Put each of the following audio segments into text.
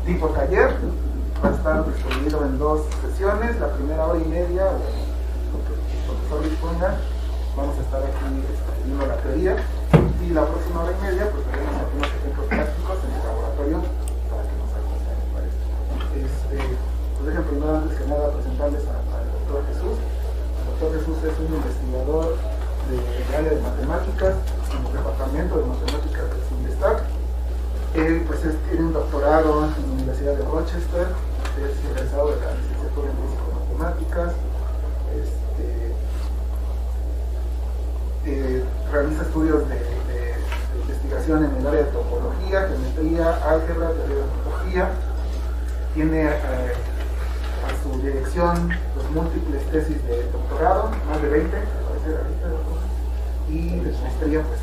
tipo taller. Va a estar distribuido en 2 sesiones. La primera hora y media, el profesor disponga, vamos a estar aquí viendo la teoría, y la próxima hora y media pues veremos algunos ejemplos prácticos en el laboratorio para que nos acompañen para esto. Pues dejen primero, antes que nada, presentarles al doctor Jesús. El doctor Jesús es un investigador del área de matemáticas en el departamento de matemáticas del CINDESTAC. Él pues tiene un doctorado en la Universidad de Rochester, es egresado de la licenciatura en físico-matemáticas. Realiza estudios de investigación en el área de topología, geometría, álgebra, teoría de topología. Tiene a su dirección los múltiples tesis de doctorado, más de 20, me parece ahorita, y de maestría, pues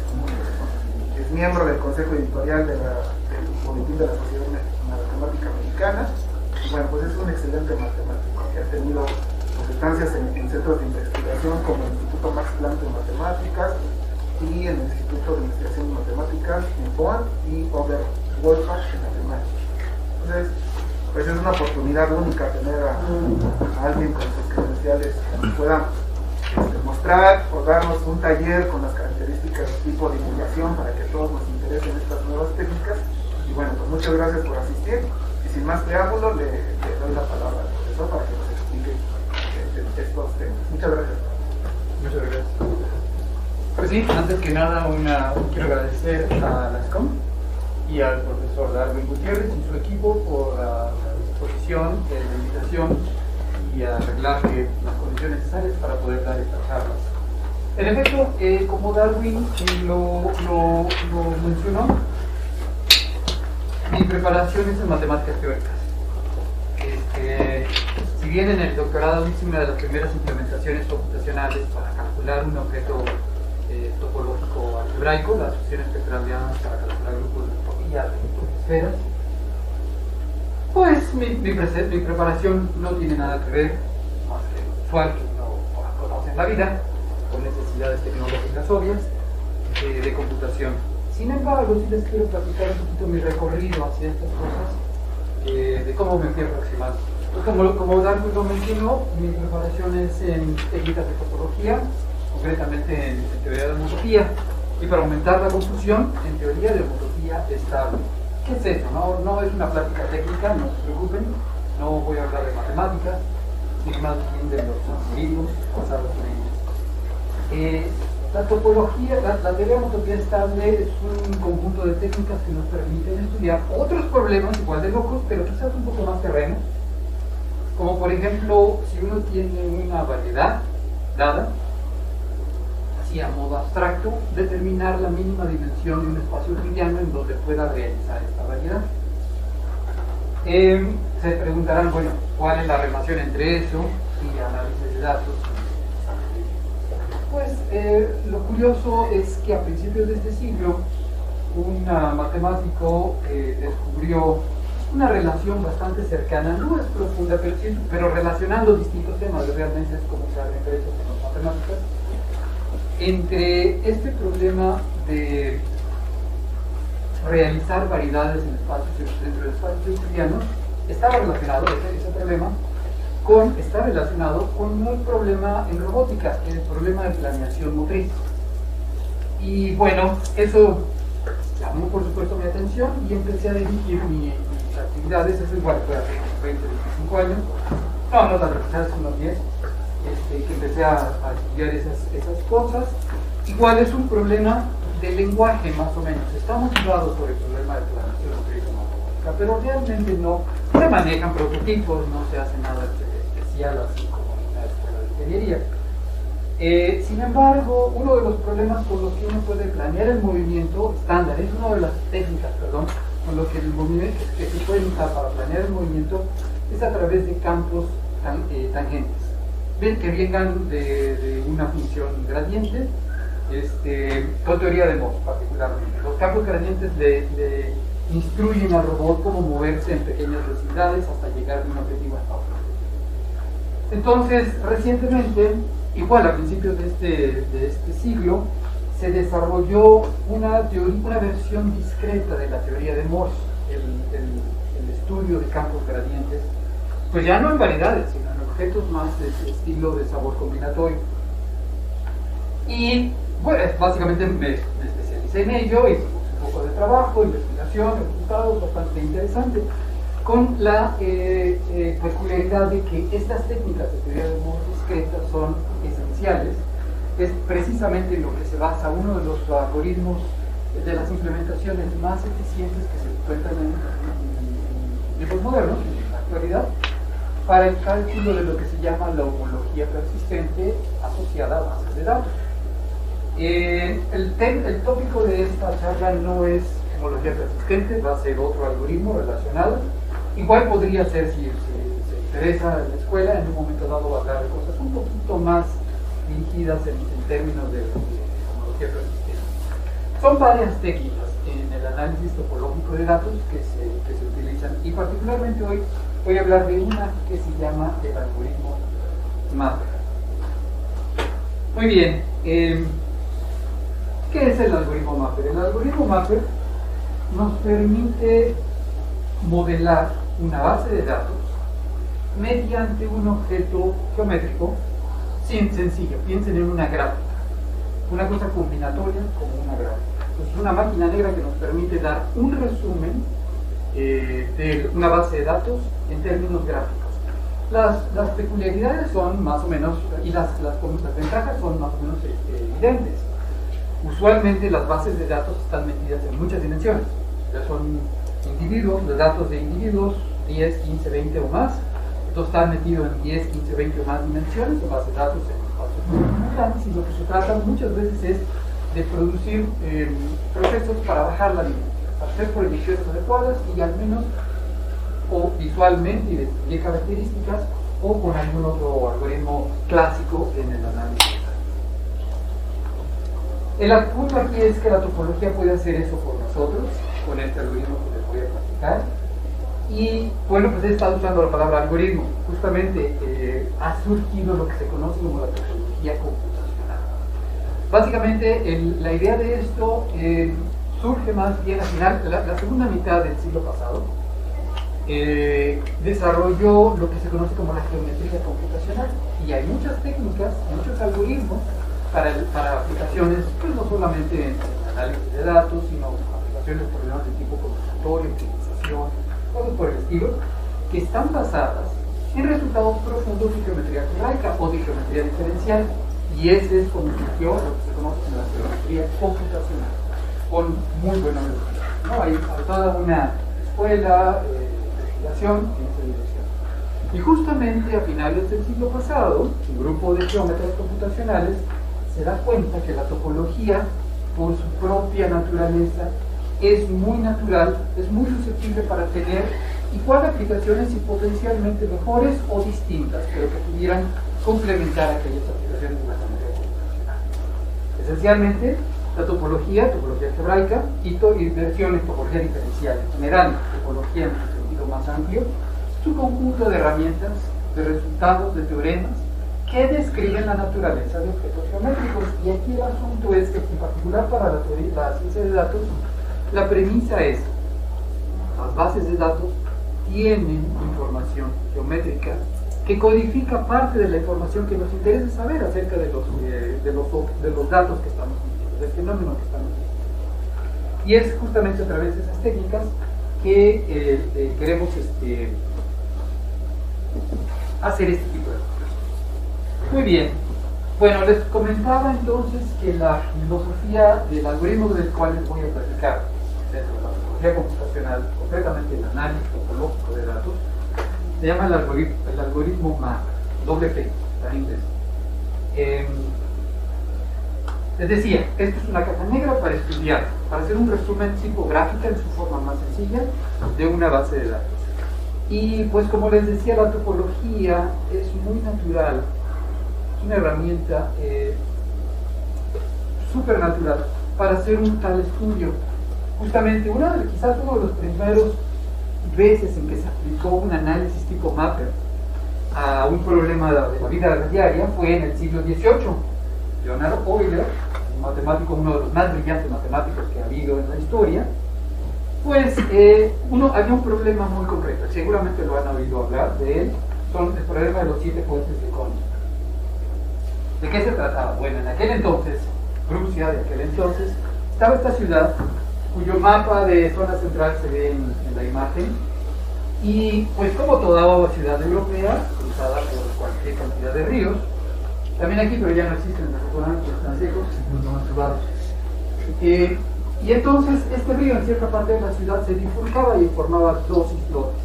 es miembro del consejo editorial del Boletín de la Sociedad Matemática Mexicana. Y bueno, pues es un excelente matemático que ha tenido estancias en centros de investigación como el Instituto Max Planck de Matemáticas y en el Instituto de Investigación de Matemáticas en Bonn y Oberwolfach en Alemania. Entonces, pues es una oportunidad única tener a alguien con sus credenciales que nos pueda mostrar o darnos un taller con las características de tipo de divulgación para que todos nos interesen estas nuevas técnicas. Y bueno, pues muchas gracias por asistir, y sin más preámbulo le doy la palabra al profesor para que nos explique estos temas. Muchas gracias. Muchas gracias. Pues sí, antes que nada quiero agradecer a la SCOM y al profesor Darwin Gutiérrez y su equipo por la disposición, la invitación y arreglar las condiciones necesarias para poder dar estas charlas. En efecto, como Darwin lo mencionó, mi preparación es en matemáticas teóricas. Si bien en el doctorado hice una de las primeras implementaciones computacionales para calcular un objeto topológico algebraico, las funciones espectralianas para calcular grupos de topología de esferas, pues mi preparación no tiene nada que ver, más que lo usual que uno conoce en la vida, con necesidades tecnológicas obvias de computación. Sin embargo, sí les quiero platicar un poquito mi recorrido hacia estas cosas, de cómo me fui aproximando. Pues como Darwin lo mencionó, mi preparación es en técnicas de topología, concretamente en teoría de homotopía, y para aumentar la confusión, en teoría de homotopía estable. ¿Qué es eso? No es una plática técnica, no se preocupen, no voy a hablar de matemáticas, sino más bien de los algoritmos basados en ellos. La topología, la teoría de homotopía estable es un conjunto de técnicas que nos permiten estudiar otros problemas igual de locos, pero quizás un poco más terrenos, como por ejemplo, si uno tiene una variedad dada, así a modo abstracto, determinar la mínima dimensión de un espacio euclidiano en donde pueda realizar esta variedad. Se preguntarán, bueno, ¿cuál es la relación entre eso y análisis de datos? Pues lo curioso es que a principios de este siglo, un matemático descubrió una relación bastante cercana, no es profunda, pero relacionando distintos temas, realmente es como se hacen derechos en las matemáticas, entre este problema de realizar variedades en espacios dentro de espacios euclidianos, estaba relacionado ese problema está relacionado con un problema en robótica, el problema de planeación motriz. Y bueno, eso llamó por supuesto mi atención y empecé a dirigir mis actividades. Eso igual fue hace 20, 25 años, no las realizadas unos 10, que empecé a estudiar esas cosas. Igual es un problema de lenguaje más o menos, está motivado por el problema de planeación motriz en robótica, pero realmente no se manejan prototipos, no se hace nada especial así como en una escuela de ingeniería. Sin embargo, uno de los problemas con los que uno puede planear el movimiento estándar, es una de las técnicas, con los que el movimiento que se puede usar para planear el movimiento es a través de campos tangentes. Ven que vengan de una función gradiente, con teoría de Moss particularmente. Los campos gradientes le instruyen al robot cómo moverse en pequeñas velocidades hasta llegar de un objetivo a otro. Entonces, recientemente, igual a principios de este siglo, se desarrolló una versión discreta de la teoría de Morse. el estudio de campos gradientes, pues ya no en variedades, sino en objetos más de estilo de sabor combinatorio. Y bueno, básicamente me especialicé en ello, hice un poco de trabajo, investigación, resultados bastante interesantes, con la peculiaridad de que estas técnicas de teoría de modos discretas son esenciales. Es precisamente en lo que se basa uno de los algoritmos de las implementaciones más eficientes que se encuentran en tiempos modernos, en la actualidad, para el cálculo de lo que se llama la homología persistente asociada a bases de datos. El tópico de esta charla no es homología persistente, va a ser otro algoritmo relacionado. Igual podría ser, si se interesa en la escuela, en un momento dado hablar de cosas un poquito más dirigidas en términos de homología persistente. Son varias técnicas en el análisis topológico de datos que se utilizan, y particularmente hoy voy a hablar de una que se llama el algoritmo Mapper. Muy bien, ¿qué es el algoritmo Mapper? El algoritmo Mapper nos permite modelar una base de datos mediante un objeto geométrico sencillo. Piensen en una gráfica, una cosa combinatoria como una gráfica. Entonces, una máquina negra que nos permite dar un resumen de una base de datos en términos gráficos. Las peculiaridades son más o menos, y las ventajas son más o menos evidentes. Usualmente las bases de datos están metidas en muchas dimensiones. Ya son individuos, los datos de individuos, 10, 15, 20 o más. Esto está metido en 10, 15, 20 o más dimensiones, o bases de datos en espacios muy grandes, y lo que se trata muchas veces es de producir procesos para bajar la dimensión, para hacer proyecciones adecuadas y al menos, o visualmente, y de características, o con algún otro algoritmo clásico en el análisis. El punto aquí es que la topología puede hacer eso por nosotros, con este algoritmo que les voy a platicar. Y bueno, pues he estado usando la palabra algoritmo. Justamente ha surgido lo que se conoce como la topología computacional. Básicamente, la idea de esto surge más bien al final, la segunda mitad del siglo pasado. Desarrolló lo que se conoce como la geometría computacional. Y hay muchas técnicas, muchos algoritmos para aplicaciones, pues no solamente en análisis de datos, sino aplicaciones por problemas de tipo combinatorio, optimización, cosas por el estilo, que están basadas en resultados profundos de geometría algebraica o de geometría diferencial, y ese es como surgió lo que se conoce como la geometría computacional, con muy buena velocidad, ¿no? Hay toda una escuela de investigación en esa dirección. Y justamente a finales del siglo pasado, un grupo de geómetras computacionales se da cuenta que la topología, por su propia naturaleza, es muy natural, es muy susceptible para tener igual aplicaciones y potencialmente mejores o distintas, pero que pudieran complementar aquellas aplicaciones de la geometría computacional. Esencialmente, la topología algebraica y versiones topología diferencial, en general, topología en su sentido más amplio, es un conjunto de herramientas, de resultados, de teoremas, que describen la naturaleza de objetos geométricos. Y aquí el asunto es que, en particular para la ciencia de datos, la premisa es: las bases de datos tienen información geométrica que codifica parte de la información que nos interesa saber acerca de los datos que estamos midiendo, del fenómeno que estamos midiendo. Y es justamente a través de esas técnicas que queremos hacer este tipo de cosas. Muy bien. Bueno, les comentaba entonces que la filosofía del algoritmo del cual les voy a platicar, dentro de la topología computacional, concretamente el análisis topológico de datos, se llama el algoritmo MAP, doble P, en inglés. Les decía, esto es una caja negra para estudiar, para hacer un resumen tipográfico en su forma más sencilla de una base de datos. Y pues como les decía, la topología es muy natural, es una herramienta supernatural para hacer un tal estudio. Justamente quizás uno de los primeros veces en que se aplicó un análisis tipo Mapper a un problema de la vida diaria fue en el siglo XVIII. Leonard Euler, un matemático, uno de los más brillantes matemáticos que ha habido en la historia, Pues había un problema muy concreto, seguramente lo han oído hablar de él, son el problema de los 7 puentes de Konya. ¿De qué se trataba? Bueno, en aquel entonces, Rusia de aquel entonces, estaba esta ciudad cuyo mapa de zona central se ve en la imagen, y pues como toda ciudad europea, cruzada por cualquier cantidad de ríos, también aquí, pero ya no existen, afortunadamente están secos, no han tubados. Y entonces este río en cierta parte de la ciudad se bifurcaba y formaba 2 islotes.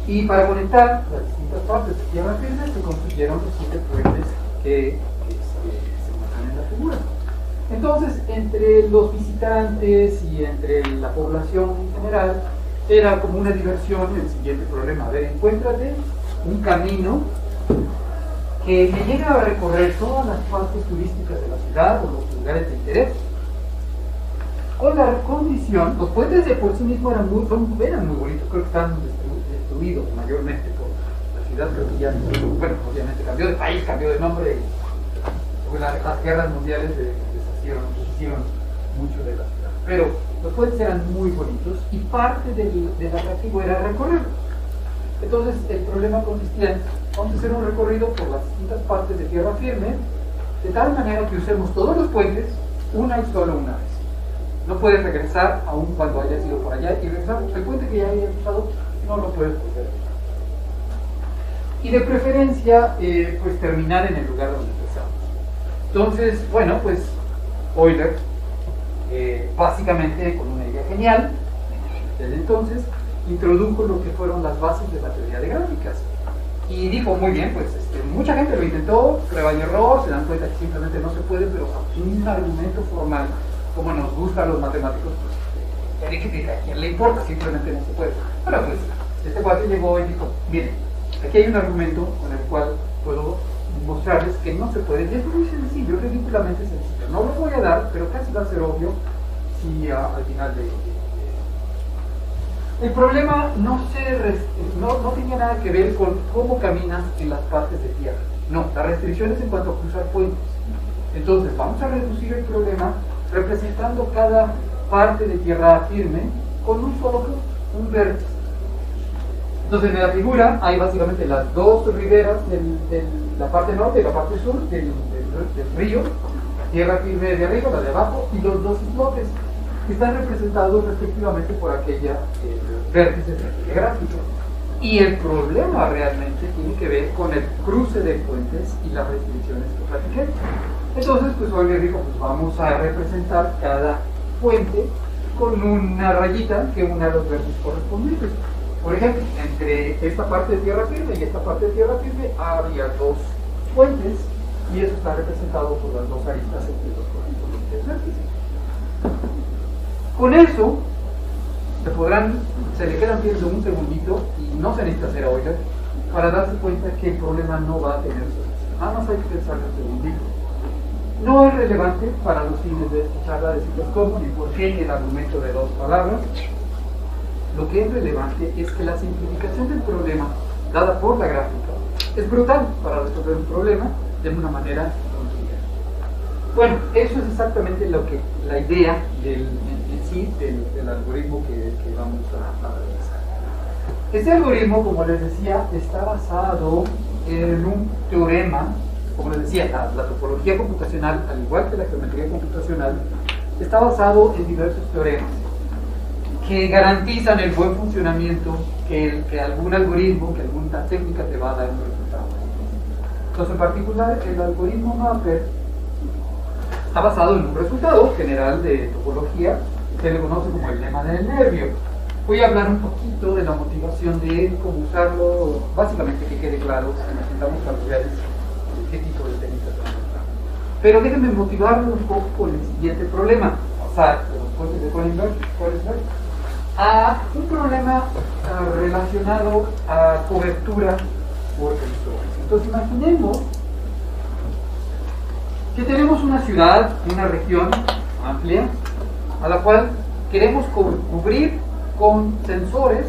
Y para conectar las distintas partes de tierra firme se construyeron los 7 puentes que se muestran en la figura. Entonces, entre los visitantes y entre la población en general, era como una diversión el siguiente problema. A ver, encuéntrate un camino que me llega a recorrer todas las partes turísticas de la ciudad o los lugares de interés, con la condición, los puentes de por sí mismos eran muy bonitos, creo que están destruidos mayormente por la ciudad, creo que ya, bueno, obviamente cambió de país, cambió de nombre, porque las guerras mundiales deshicieron mucho de la ciudad, pero los puentes eran muy bonitos y parte del atractivo era recorrerlos. Entonces el problema consistía en, vamos a hacer un recorrido por las distintas partes de tierra firme, de tal manera que usemos todos los puentes una y solo una vez. No puedes regresar aún cuando hayas ido por allá y regresar. El puente que ya hayas usado no lo puedes volver a usar. Y de preferencia, pues terminar en el lugar donde empezamos. Entonces, bueno, pues Euler, básicamente con una idea genial, desde entonces, introdujo lo que fueron las bases de la teoría de gráficas. Y dijo, muy bien, pues mucha gente lo intentó, prueba y error, se dan cuenta que simplemente no se puede, pero un argumento formal, como nos gusta a los matemáticos, pues a quién le importa, simplemente no se puede. Bueno, pues este cuate llegó y dijo, miren, aquí hay un argumento con el cual puedo mostrarles que no se puede, y es muy sencillo, ridículamente sencillo. No lo voy a dar, pero casi va a ser obvio si al final el problema no tenía nada que ver con cómo caminas en las partes de tierra. No, la restricción es en cuanto a cruzar puentes. Entonces, vamos a reducir el problema representando cada parte de tierra firme con un solo punto, un vértice. Entonces, en la figura hay básicamente las 2 riberas de la parte norte y la parte sur del río, la tierra firme de arriba, la de abajo, y los 2 islotes, que están representados respectivamente por aquella vértices de gráfica. Y el problema realmente tiene que ver con el cruce de puentes y las restricciones que platiqué. Entonces, pues Euler dijo, pues vamos a representar cada puente con una rayita que una los vértices correspondientes. Por ejemplo, entre esta parte de tierra firme y esta parte de tierra firme había 2 puentes y eso está representado por las 2 aristas entre los correspondientes vértices. Con eso, se le quedan viendo un segundito y no se necesita hacer Euler para darse cuenta que el problema no va a tener solución. Nada más hay que pensar un segundito. No es relevante para los fines de esta charla decirles cómo ni por qué ni el argumento de 2 palabras. Lo que es relevante es que la simplificación del problema dada por la gráfica es brutal para resolver un problema de una manera contundente. Bueno, eso es exactamente la idea del algoritmo que vamos a realizar. Este algoritmo, como les decía, está basado en un teorema. Como les decía, la topología computacional, al igual que la geometría computacional, está basado en diversos teoremas que garantizan el buen funcionamiento que algún algoritmo, que alguna técnica te va a dar un resultado. Entonces, en particular, el algoritmo Mapper está basado en un resultado general de topología que se le conoce como el lema del nervio. Voy a hablar un poquito de la motivación de él, cómo usarlo, básicamente que quede claro si necesitamos calcular qué tipo de técnicas vamos a usar. Pero déjenme motivarlo un poco con el siguiente problema, pasar de los puentes de Königsberg a un problema relacionado a cobertura por sensores. Entonces imaginemos que tenemos una ciudad, una región amplia, a la cual queremos cubrir con sensores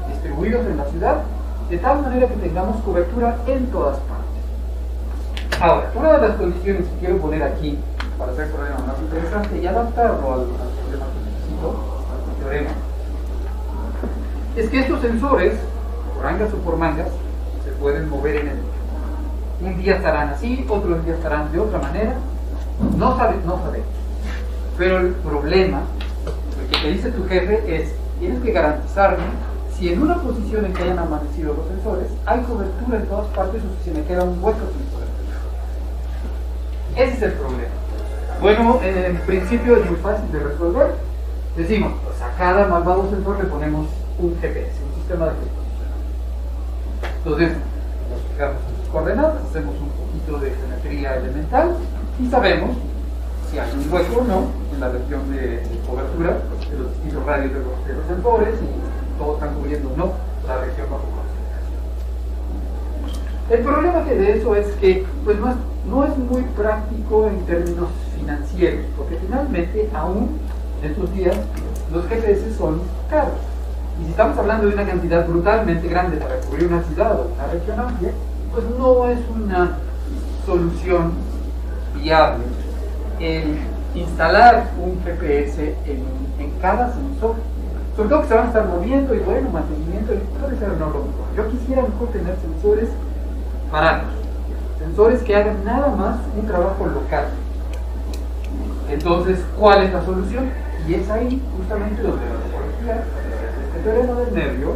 distribuidos en la ciudad, de tal manera que tengamos cobertura en todas partes. Ahora, una de las condiciones que quiero poner aquí para hacer el problema más interesante y adaptarlo al problema computacional básico del teorema es que estos sensores, por angas o por mangas, se pueden mover en el tiempo. Un día estarán así, otro día estarán de otra manera, no sabemos. Pero el problema, lo que te dice tu jefe es, tienes que garantizarme si en una posición en que hayan amanecido los sensores hay cobertura en todas partes o si se me queda un hueco sin cobertura. Ese es el problema. Bueno, en principio es muy fácil de resolver. Decimos, pues a cada malvado sensor le ponemos un GPS, un sistema de geoposicionamiento. Entonces, nos fijamos en sus coordenadas, hacemos un poquito de geometría elemental y sabemos si hay un hueco o no en la región de cobertura de los distintos radios de los sensores y todos están cubriendo o no la región bajo consideración. El problema que de eso es que pues no es muy práctico en términos financieros, porque finalmente aún en estos días los GPS son caros. Y si estamos hablando de una cantidad brutalmente grande para cubrir una ciudad o una región amplia, pues no es una solución viable el instalar un GPS en cada sensor. Sobre todo que se van a estar moviendo y bueno, mantenimiento, puede ser no lo mejor. Yo quisiera mejor tener sensores baratos, sensores que hagan nada más un trabajo local. Entonces, ¿cuál es la solución? Y es ahí justamente donde la topología, este teorema del nervio,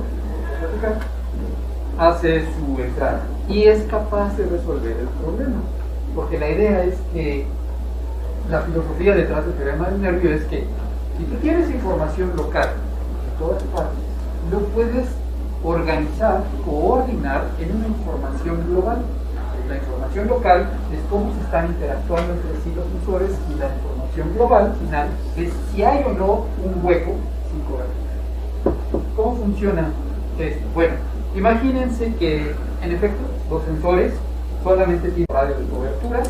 hace su entrada y es capaz de resolver el problema. Porque la idea es que la filosofía detrás del teorema del nervio es que si tú tienes información local en todas partes, lo puedes organizar, coordinar en una información global. La información local es cómo se están interactuando entre sí los sensores y la información global final es si hay o no un hueco sin cobertura. ¿Cómo funciona esto? Bueno, imagínense que en efecto los sensores solamente tienen radio de cobertura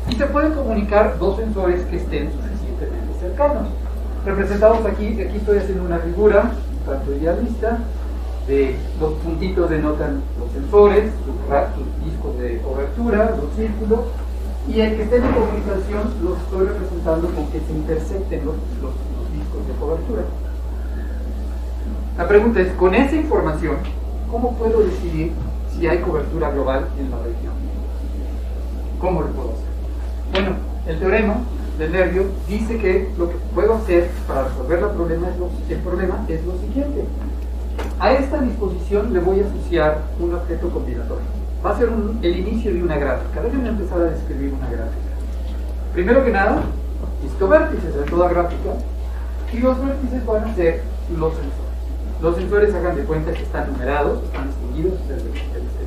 y se pueden comunicar dos sensores que estén suficientemente cercanos. Representados aquí estoy haciendo una figura un tanto idealista de los puntitos denotan los sensores, sus discos de cobertura, los círculos, y el que esté en comunicación los estoy representando con que se intersecten los discos de cobertura. La pregunta es, con esa información, ¿cómo puedo decidir si hay cobertura global en la región? ¿Cómo lo puedo hacer? Bueno, el teorema del nervio dice que lo que puedo hacer para resolver el problema es lo siguiente. A esta disposición le voy a asociar un objeto combinatorio. Va a ser el inicio de una gráfica. Déjenme empezar a describir una gráfica. Primero que nada, listo vértices en toda gráfica. Y los vértices van a ser los sensores. Los sensores, hagan de cuenta que están numerados, están distinguidos. El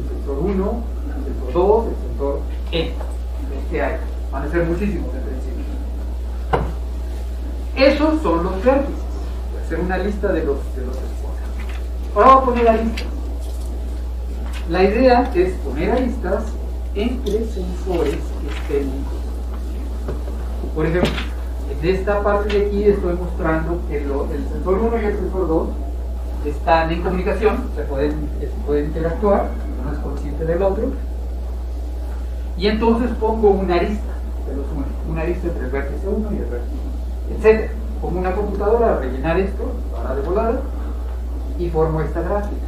sensor 1, el sensor 2, el sensor N. Que hay. Van a ser muchísimos en principio. Esos son los vértices. Voy a hacer una lista de los sensores. Ahora voy a poner aristas. La idea es poner aristas entre sensores que estén en comunicación. Por ejemplo, en esta parte de aquí estoy mostrando que el sensor 1 y el sensor 2 están en comunicación, se pueden interactuar, uno es consciente del otro, y entonces pongo una arista, una arista entre el vértice 1 y el vértice 2, etc. Pongo una computadora a rellenar esto, para de volada, y formo esta gráfica.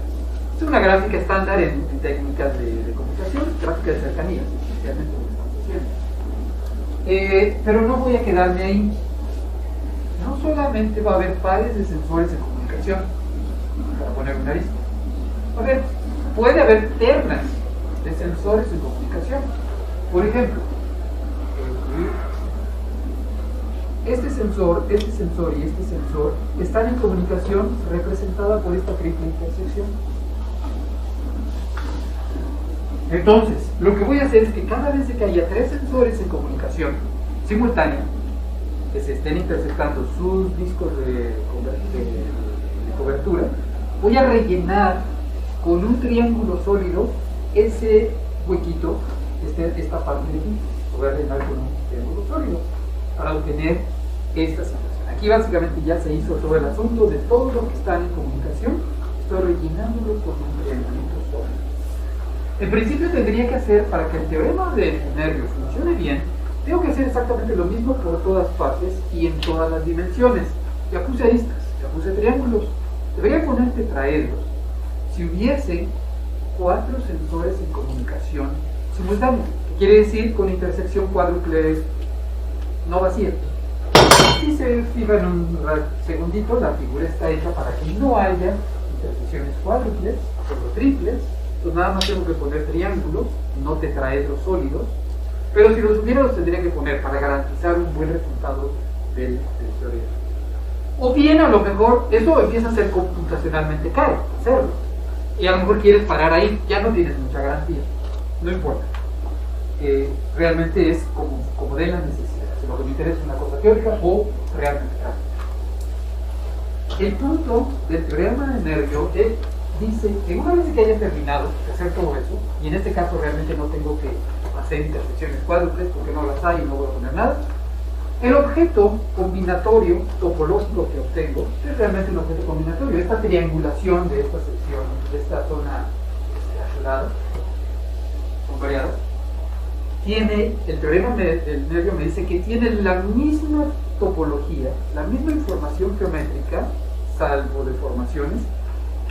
Es una gráfica estándar en técnicas de comunicación, gráfica de cercanías, especialmente lo que estamos haciendo. Pero no voy a quedarme ahí. No solamente va a haber pares de sensores en comunicación, para poner una arista. Puede haber ternas de sensores en comunicación. Por ejemplo, este sensor y este sensor están en comunicación representada por esta triple intersección. Entonces, lo que voy a hacer es que cada vez que haya tres sensores en comunicación simultánea, que se estén intersectando sus discos de cobertura, voy a rellenar con un triángulo sólido ese huequito, esta parte de aquí. Lo voy a rellenar con un triángulo sólido para obtener esta situación. Aquí básicamente ya se hizo todo el asunto de todos los que están en comunicación. Estoy rellenándolo con un triángulo sólido. En principio tendría que hacer, para que el teorema del nervio funcione bien, tengo que hacer exactamente lo mismo por todas partes y en todas las dimensiones. ya puse aristas, ya puse triángulos, debería poner tetraedros si hubiese 4 sensores en comunicación simultánea, que quiere decir con intersección cuádruple no vacía. Si se fijan en un segundito, la figura está hecha para que no haya intersecciones cuádruples, solo triples. Entonces nada más tengo que poner triángulos, no tetraedros sólidos, pero si los hubiera los tendría que poner para garantizar un buen resultado del teorema. O bien a lo mejor eso empieza a ser computacionalmente caro hacerlo, y a lo mejor quieres parar ahí, ya no tienes mucha garantía, no importa. Realmente es como de las necesidades, si lo que me interesa es una cosa teórica o realmente práctica. El punto del teorema de Nervión dice que una vez que haya terminado de hacer todo eso, y en este caso realmente no tengo que hacer intersecciones cuádruples porque no las hay y no voy a poner nada, el objeto combinatorio topológico que obtengo es realmente un objeto combinatorio. Esta triangulación de esta sección, de esta zona azulada, con variadas, tiene, el teorema del Nervio me dice que tiene la misma topología, la misma información geométrica, salvo deformaciones,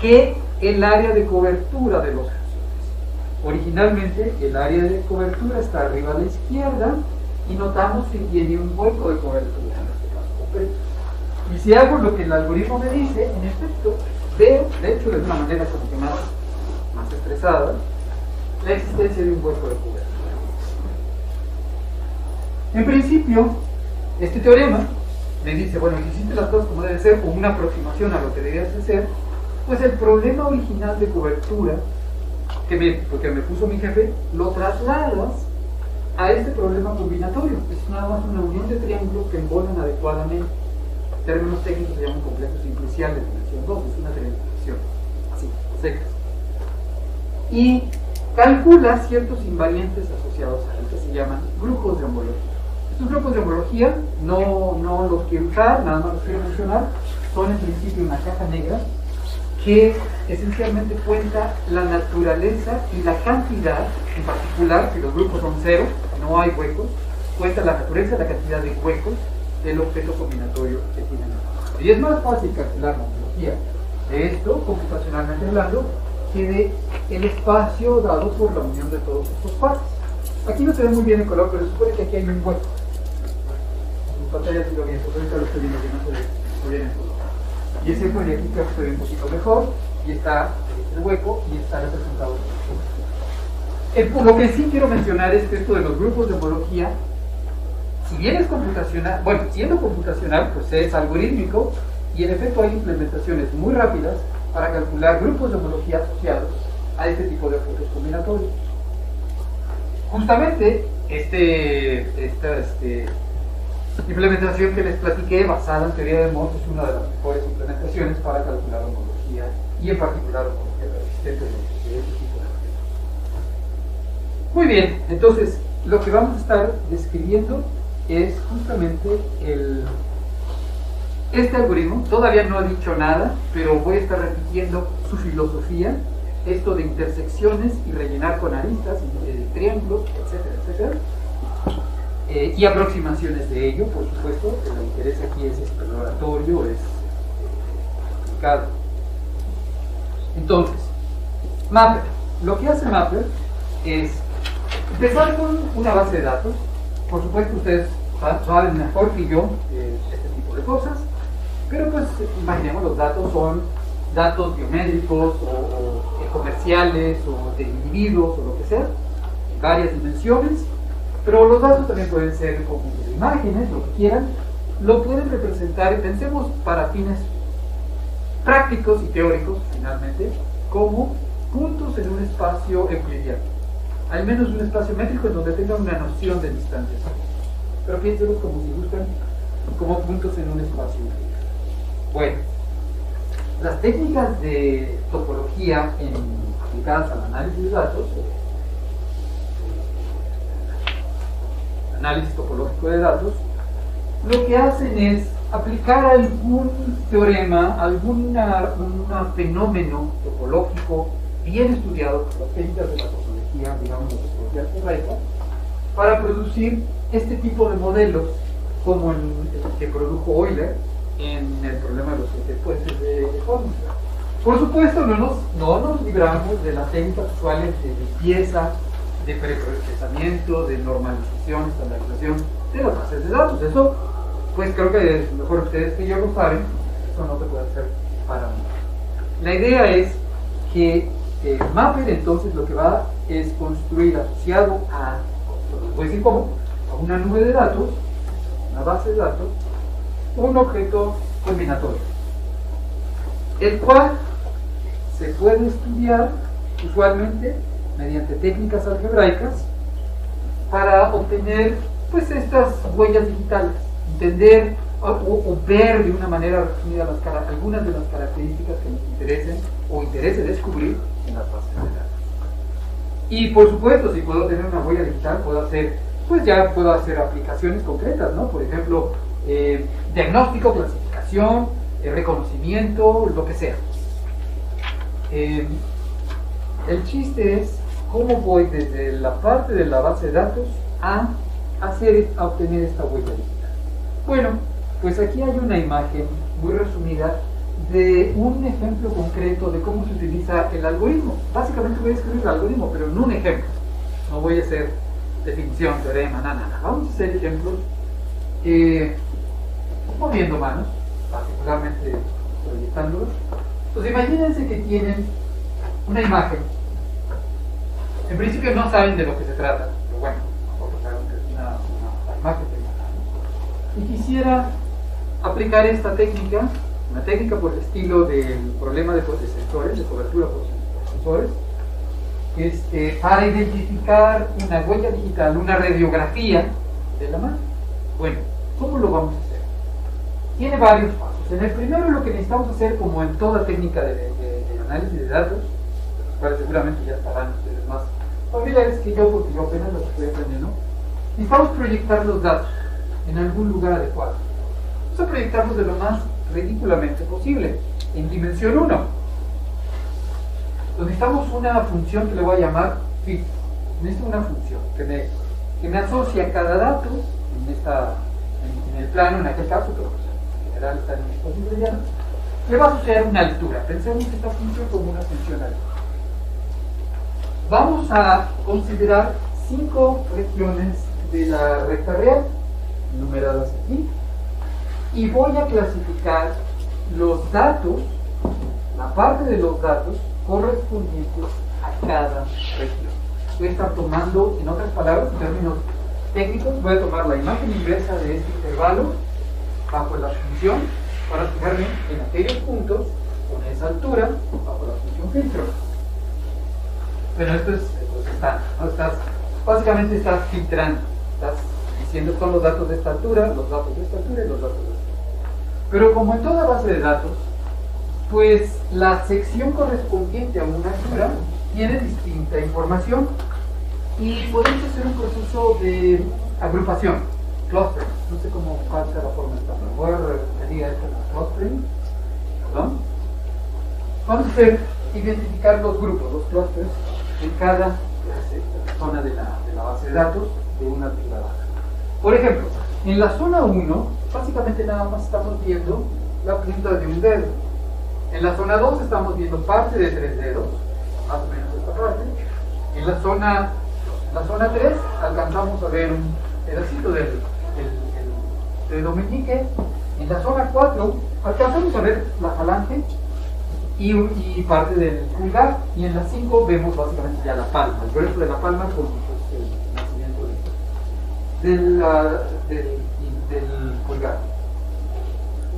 que el área de cobertura de los sensores. Originalmente el área de cobertura está arriba a la izquierda y notamos que tiene un hueco de cobertura, en este caso completo. Y si hago lo que el algoritmo me dice, en efecto, veo, de hecho de una manera como que más expresada, la existencia de un hueco de cobertura. En principio, este teorema me dice, bueno, si hiciste las cosas como debe ser, o una aproximación a lo que debías hacer, pues el problema original de cobertura que me puso mi jefe, lo trasladas a este problema combinatorio. Es nada más una unión de triángulos que embonan adecuadamente. En términos técnicos se llaman complejos simpliciales de dimensión 2, es una triangulación, así, secas. Y calcula ciertos invariantes asociados a él, que se llaman grupos de homología. Estos grupos de homología no los quiero usar, nada más los quiero mencionar. Son en principio una caja negra que esencialmente cuenta la naturaleza y la cantidad, en particular, si los grupos son cero, no hay huecos, cuenta la naturaleza y la cantidad de huecos del objeto combinatorio que tienen. Y es más fácil calcular la homología de esto, computacionalmente hablando, que del espacio dado por la unión de todos estos pares. Aquí no se ve muy bien el color, pero se supone que aquí hay un hueco. En pantalla sí lo vi, ahorita lo estoy viendo que no se ve bien el color. Y ese hueco de aquí creo que se ve un poquito mejor, y está el hueco y está representado. Lo que sí quiero mencionar es que esto de los grupos de homología, si bien es computacional, bueno, siendo computacional, pues es algorítmico, y en efecto hay implementaciones muy rápidas para calcular grupos de homología asociados a este tipo de objetos combinatorios. Justamente esta implementación que les platiqué, basada en teoría de Morse, es una de las mejores implementaciones para calcular homología, y en particular homología persistente de este tipo de objetos. Muy bien, entonces lo que vamos a estar describiendo es justamente este algoritmo. Todavía no he dicho nada, pero voy a estar repitiendo su filosofía, esto de intersecciones y rellenar con aristas, triángulos, etcétera, etcétera. Y aproximaciones de ello, por supuesto. El interés aquí es exploratorio, es aplicado. Entonces, Mapper. Lo que hace Mapper es empezar con una base de datos. Por supuesto, ustedes saben mejor que yo este tipo de cosas, pero pues imaginemos, los datos son datos biométricos o comerciales o de individuos o lo que sea, en varias dimensiones. Pero los datos también pueden ser conjuntos de imágenes, lo que quieran. Lo pueden representar, pensemos para fines prácticos y teóricos, finalmente, como puntos en un espacio euclidiano. Al menos un espacio métrico en donde tengan una noción de distancia. Pero piénsenlos como si gustan, como puntos en un espacio euclidiano. Bueno, las técnicas de topología aplicadas al análisis de datos, análisis topológico de datos, lo que hacen es aplicar algún teorema, algún fenómeno topológico bien estudiado por las técnicas de la topología, digamos la topología algebraica, para producir este tipo de modelos, como el que produjo Euler, en el problema de los 7 puentes de fórmula. Por supuesto, no nos libramos de las técnicas usuales de limpieza, de preprocesamiento, de normalización, estandarización de las bases de datos. Eso, pues creo que mejor ustedes que yo lo saben, eso no se puede hacer para nada. La idea es que Mapper entonces lo que va es construir asociado a, voy a decir cómo, a una nube de datos, una base de datos, un objeto combinatorio, el cual se puede estudiar usualmente mediante técnicas algebraicas para obtener pues estas huellas digitales, entender o ver de una manera resumida algunas de las características que nos interesen o interese descubrir en las bases de datos. Y por supuesto, si puedo tener una huella digital, puedo hacer aplicaciones concretas, ¿no? Por ejemplo, diagnóstico, clasificación, reconocimiento, lo que sea. El chiste es cómo voy desde la parte de la base de datos a obtener esta huella digital. Bueno, pues aquí hay una imagen muy resumida de un ejemplo concreto de cómo se utiliza el algoritmo. Básicamente voy a escribir el algoritmo, pero en un ejemplo. No voy a hacer definición, teorema, nada. Vamos a hacer ejemplos moviendo manos, particularmente proyectándolos. Pues imagínense que tienen una imagen. En principio no saben de lo que se trata, pero bueno, tampoco saben que es una imagen de una. Y quisiera aplicar esta técnica, una técnica por el estilo del problema de sensores, de cobertura por sensores, para identificar una huella digital, una radiografía de la mano. Bueno, ¿cómo lo vamos a hacer? Tiene varios pasos. En el primero, lo que necesitamos hacer, como en toda técnica de análisis de datos, de los cuales seguramente ya estarán ustedes más familiares que yo, porque yo apenas los estoy aprendiendo, necesitamos proyectar los datos en algún lugar adecuado. Vamos a proyectarlos de lo más ridículamente posible, en dimensión 1. Entonces necesitamos una función que le voy a llamar fit. Necesito una función que me asocia cada dato en el plano, en aquel caso, pero en general está en un dispositivo llano, le va a asociar una altura. Pensemos esta función como una función altura. Vamos a considerar 5 regiones de la recta real, numeradas aquí, y voy a clasificar los datos, la parte de los datos correspondientes a cada región. Voy a estar tomando, en otras palabras, en términos técnicos, voy a tomar la imagen inversa de este intervalo bajo la función para fijarme en aquellos puntos con esa altura bajo la función filtro. Bueno, esto es estándar, ¿no? Básicamente estás filtrando, estás diciendo son los datos de esta altura, los datos de esta altura y los datos de esta altura. Pero como en toda base de datos, pues la sección correspondiente a una altura tiene distinta información y podemos hacer un proceso de agrupación, clustering. No sé cuál sea la forma de esta. Voy a referir a esto como clustering. ¿Perdón? Vamos a identificar los grupos, los clusters, en cada zona de la base de datos de una altura baja. Por ejemplo, en la zona 1, básicamente nada más estamos viendo la punta de un dedo. En la zona 2 estamos viendo parte de 3 dedos, más o menos esta parte. En la zona 3 alcanzamos a ver un pedacito del dedo meñique. En la zona 4 alcanzamos a ver la falange y parte del pulgar. Y en la 5 vemos básicamente ya la palma, el grueso de la palma con el nacimiento del pulgar.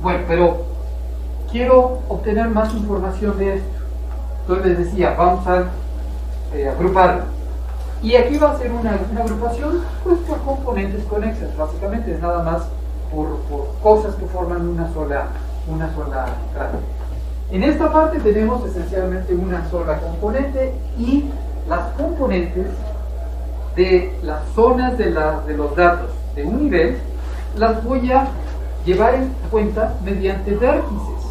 Bueno, pero quiero obtener más información de esto. Entonces les decía, vamos a agruparlo. Y aquí va a ser una agrupación pues, por componentes conexas. Básicamente es nada más por cosas que forman una sola entrada. En esta parte tenemos esencialmente una sola componente y las componentes de las zonas de los datos de un nivel las voy a llevar en cuenta mediante vértices,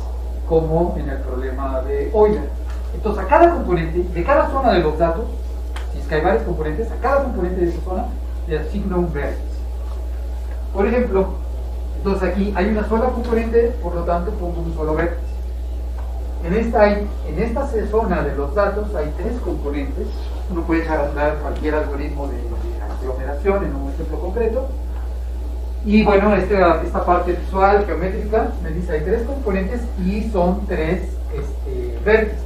como en el problema de Euler. Entonces a cada componente de cada zona de los datos, si es que hay varios componentes, a cada componente de esa zona le asigno un vértice. Por ejemplo, Entonces aquí hay una sola componente, por lo tanto pongo un solo vértice. En esta zona de los datos hay tres componentes. Uno puede echar a andar cualquier algoritmo de aglomeración en un ejemplo concreto. Y bueno, esta parte visual, geométrica, me dice hay tres componentes y son tres vértices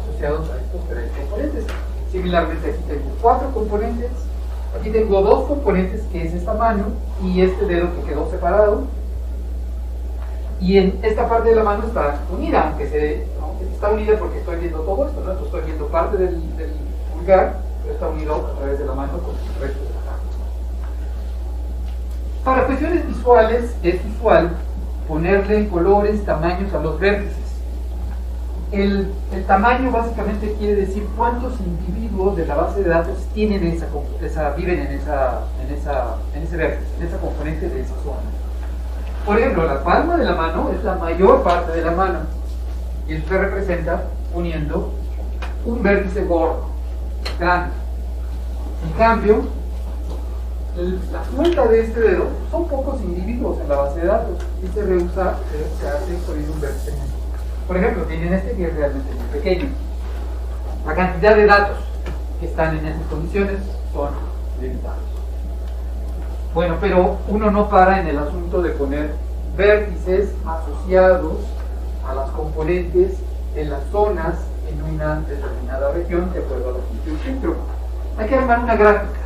asociados a estos tres componentes. Similarmente aquí tengo cuatro componentes, aquí tengo dos componentes que es esta mano y este dedo que quedó separado. Y en esta parte de la mano está unida, aunque está unida porque estoy viendo todo esto, ¿no? Estoy viendo parte del pulgar, pero está unido a través de la mano con el resto de la mano. Para cuestiones visuales, es usual ponerle colores, tamaños a los vértices. El tamaño básicamente quiere decir cuántos individuos de la base de datos viven en ese vértice, en esa componente de esa zona. Por ejemplo, la palma de la mano es la mayor parte de la mano y esto se representa poniendo un vértice gordo, grande. En cambio, la punta de este dedo son pocos individuos en la base de datos y se hace poniendo un vértice. Por ejemplo, tienen este que es realmente muy pequeño. La cantidad de datos que están en esas condiciones son limitados. Bueno, pero uno no para en el asunto de poner vértices asociados a las componentes de las zonas en una determinada región de acuerdo a la función filtro. Hay que armar una gráfica.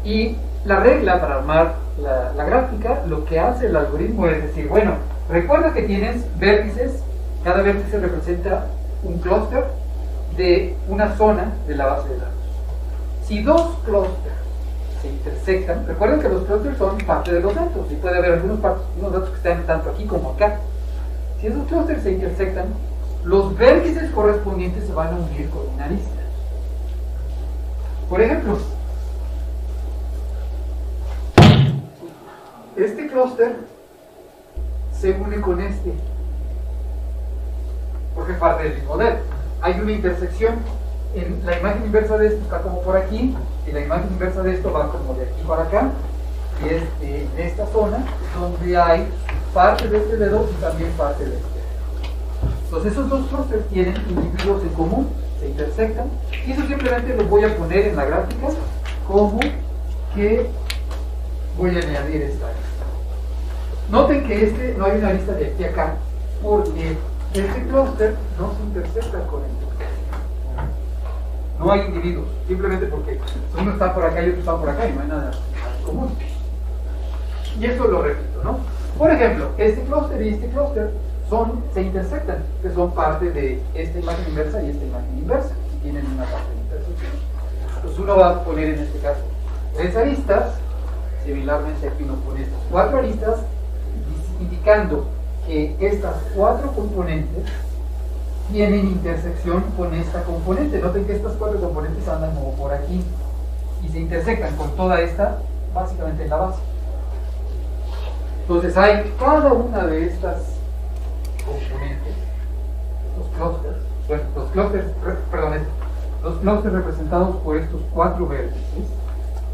Y la regla para armar la gráfica, lo que hace el algoritmo es decir, bueno, recuerda que tienes vértices, cada vértice representa un clúster de una zona de la base de datos. Si dos clústeres se intersectan, recuerden que los clústeres son parte de los datos y puede haber algunos datos que están tanto aquí como acá. Si esos clústeres se intersectan, los vértices correspondientes se van a unir con una arista. Por ejemplo, este clúster se une con este porque es parte del mismo dedo. Hay una intersección. En la imagen inversa de esto está como por aquí y la imagen inversa de esto va como de aquí para acá y es en esta zona donde hay parte de este dedo y también parte de este dedo. Entonces esos dos clústeres tienen individuos en común, se intersectan y eso simplemente lo voy a poner en la gráfica como que voy a añadir esta arista. Noten que no hay una arista de aquí a acá porque este clúster no se intersecta con este. No hay individuos, simplemente porque uno está por acá y otro está por acá y no hay nada común. Y eso lo repito, ¿no? Por ejemplo, este clúster y este clúster se intersectan, que son parte de esta imagen inversa y esta imagen inversa, si tienen una parte de intersección. Entonces uno va a poner en este caso 3 aristas, similarmente aquí uno pone estas 4 aristas, indicando que estas 4 componentes tienen intersección con esta componente. Noten que estas 4 componentes andan como por aquí y se intersectan con toda esta, básicamente en la base. Entonces hay cada una de estas componentes, los clústeres representados por estos 4 vértices,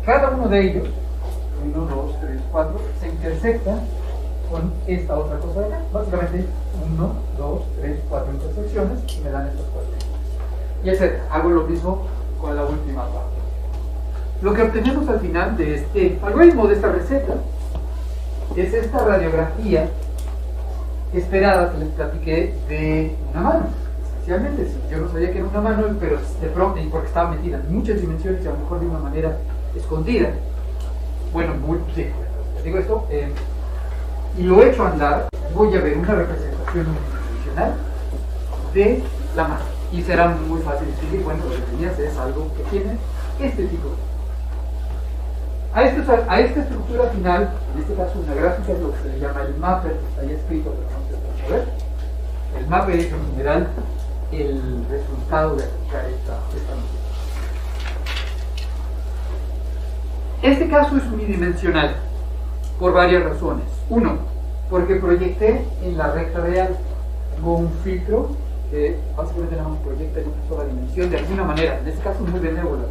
cada uno de ellos, 1, 2, 3, 4, se intersectan con esta otra cosa de acá. Básicamente 1, 2, 3, 4 intersecciones y me dan estas 4. Y etc. Hago lo mismo con la última parte. Lo que obtenemos al final de este algoritmo, de esta receta, es esta radiografía esperada que les platiqué de una mano. Esencialmente, yo no sabía que era una mano, pero de pronto, y porque estaba metida en muchas dimensiones y a lo mejor de una manera escondida. Bueno, sí, les digo esto. Y lo he hecho andar, voy a ver una representación unidimensional de la mano. Y será muy fácil de decir, bueno, lo que tenías es algo que tiene este tipo. A esta estructura final, en este caso una gráfica, es lo que se le llama el mapper, que está ahí escrito, pero no se puede ver. El mapper es en general el resultado de aplicar esta noción. Este caso es unidimensional por varias razones. Uno, porque proyecté en la recta real. Tengo un filtro que básicamente nada más proyecta en una sola dimensión de alguna manera. En este caso muy benévola.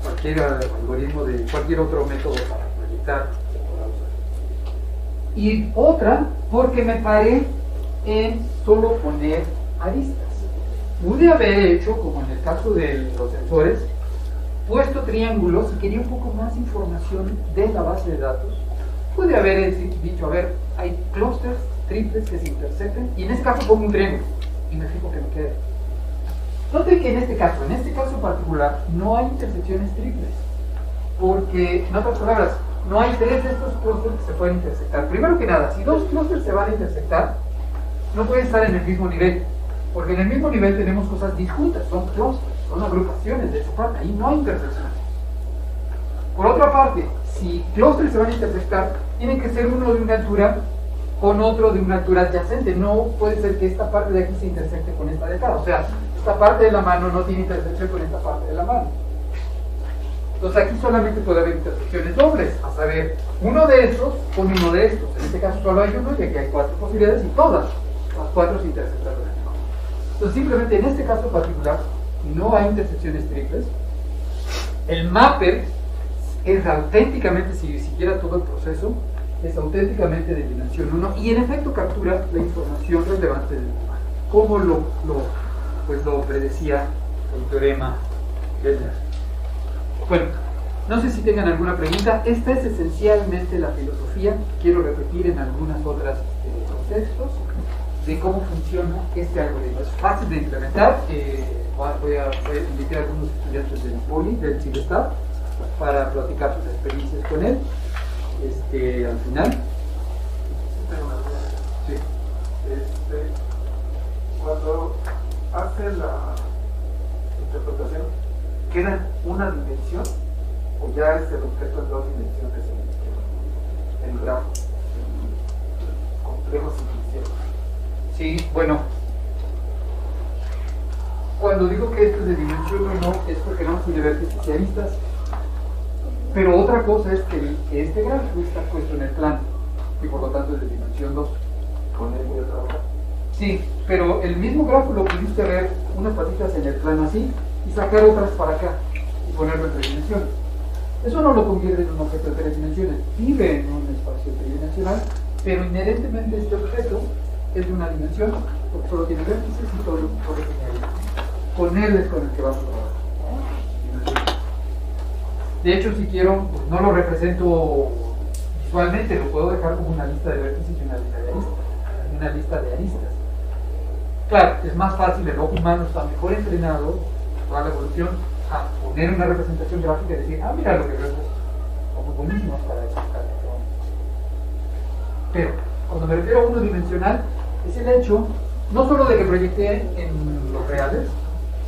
Cualquier algoritmo de cualquier otro método para proyectar se podrá usar. Y otra, porque me paré en solo poner aristas. Pude haber hecho, como en el caso de los sensores, puesto triángulos y quería un poco más información de la base de datos. Pude haber dicho, a ver, hay clústeres triples que se intersectan y en este caso pongo un triángulo y me fijo que me quede. Note que en este caso particular, no hay intersecciones triples, porque, en otras palabras, no hay tres de estos clústeres que se pueden intersectar. Primero que nada, si dos clústeres se van a intersectar, no pueden estar en el mismo nivel, porque en el mismo nivel tenemos cosas disjuntas, son clústeres, son agrupaciones de esa parte, ahí no hay intersección. Por otra parte, si clústeres se van a intersectar, tienen que ser uno de una altura con otro de una altura adyacente. No puede ser que esta parte de aquí se intersecte con esta de acá. O sea, esta parte de la mano no tiene intersección con esta parte de la mano. Entonces aquí solamente puede haber intersecciones dobles, a saber, uno de estos con uno de estos. En este caso solo hay uno y aquí hay cuatro posibilidades y todas las cuatro se intersectan con el mismo. Entonces simplemente en este caso particular no hay intersecciones triples. El mapper es auténticamente, si siguiera todo el proceso, es auténticamente de dimensión 1 y en efecto captura la información relevante del mapa, como lo predecía el teorema de Lerner. Bueno, no sé si tengan alguna pregunta. Esta es esencialmente la filosofía, quiero repetir en algunas otras contextos, de cómo funciona este algoritmo. Es fácil de implementar. Voy a invitar a algunos estudiantes del POLI, del CIDESTAD, para platicar sus experiencias con él. Al final. Sí. Cuando hace la interpretación, ¿queda en una dimensión o ya es el objeto en dos dimensiones el grafo, el complejo simplificado? Sí, bueno. Cuando digo que esto es de dimensión 1 es porque no tiene vértices y aristas. Pero otra cosa es que este gráfico está puesto en el plano y por lo tanto es de dimensión 2. ¿Con él voy a trabajar? Sí, pero el mismo gráfico lo pudiste ver unas patitas en el plano así y sacar otras para acá y ponerlo en 3 dimensiones. Eso no lo convierte en un objeto de 3 dimensiones, vive en un espacio tridimensional, pero inherentemente este objeto es de una dimensión porque solo tiene vértices y todo tiene aristas. Con él es con el que vamos a trabajar. De hecho, si quiero, pues no lo represento visualmente, lo puedo dejar como una lista de vértices y una lista de aristas. Claro, es más fácil, el ojo humano está mejor entrenado, toda la evolución, a poner una representación gráfica y decir, mira lo que veo, somos buenísimos para eso. Pero, cuando me refiero a unidimensional, es el hecho, no solo de que proyecté en los reales,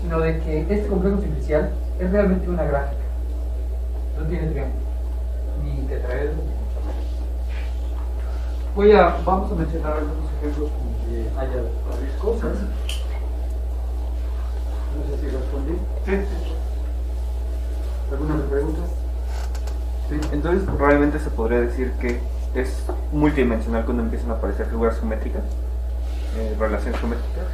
sino de que este complejo simplicial es realmente una gráfica. No tiene triángulo, ni tetraedro, ni mucho menos. Vamos a mencionar algunos ejemplos donde haya varias cosas. No sé si respondí. Sí. ¿Algunas preguntas? Sí, entonces realmente se podría decir que es multidimensional cuando empiezan a aparecer figuras geométricas, relaciones geométricas.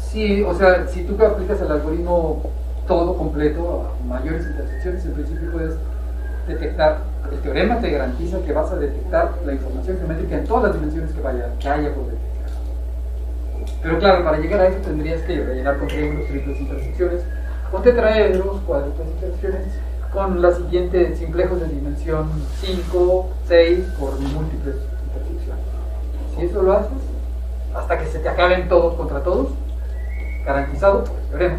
Sí, o sea, si tú aplicas el algoritmo todo completo a mayores intersecciones, en principio puedes detectar, el teorema te garantiza que vas a detectar la información geométrica en todas las dimensiones que haya por detectar. Pero claro, para llegar a eso tendrías que rellenar con triángulos, triples intersecciones, con tetraedros, cuádruples intersecciones, con las siguientes simplejos de dimensión 5, 6 por múltiples intersecciones. Si eso lo haces, hasta que se te acaben todos contra todos, garantizado por el teorema,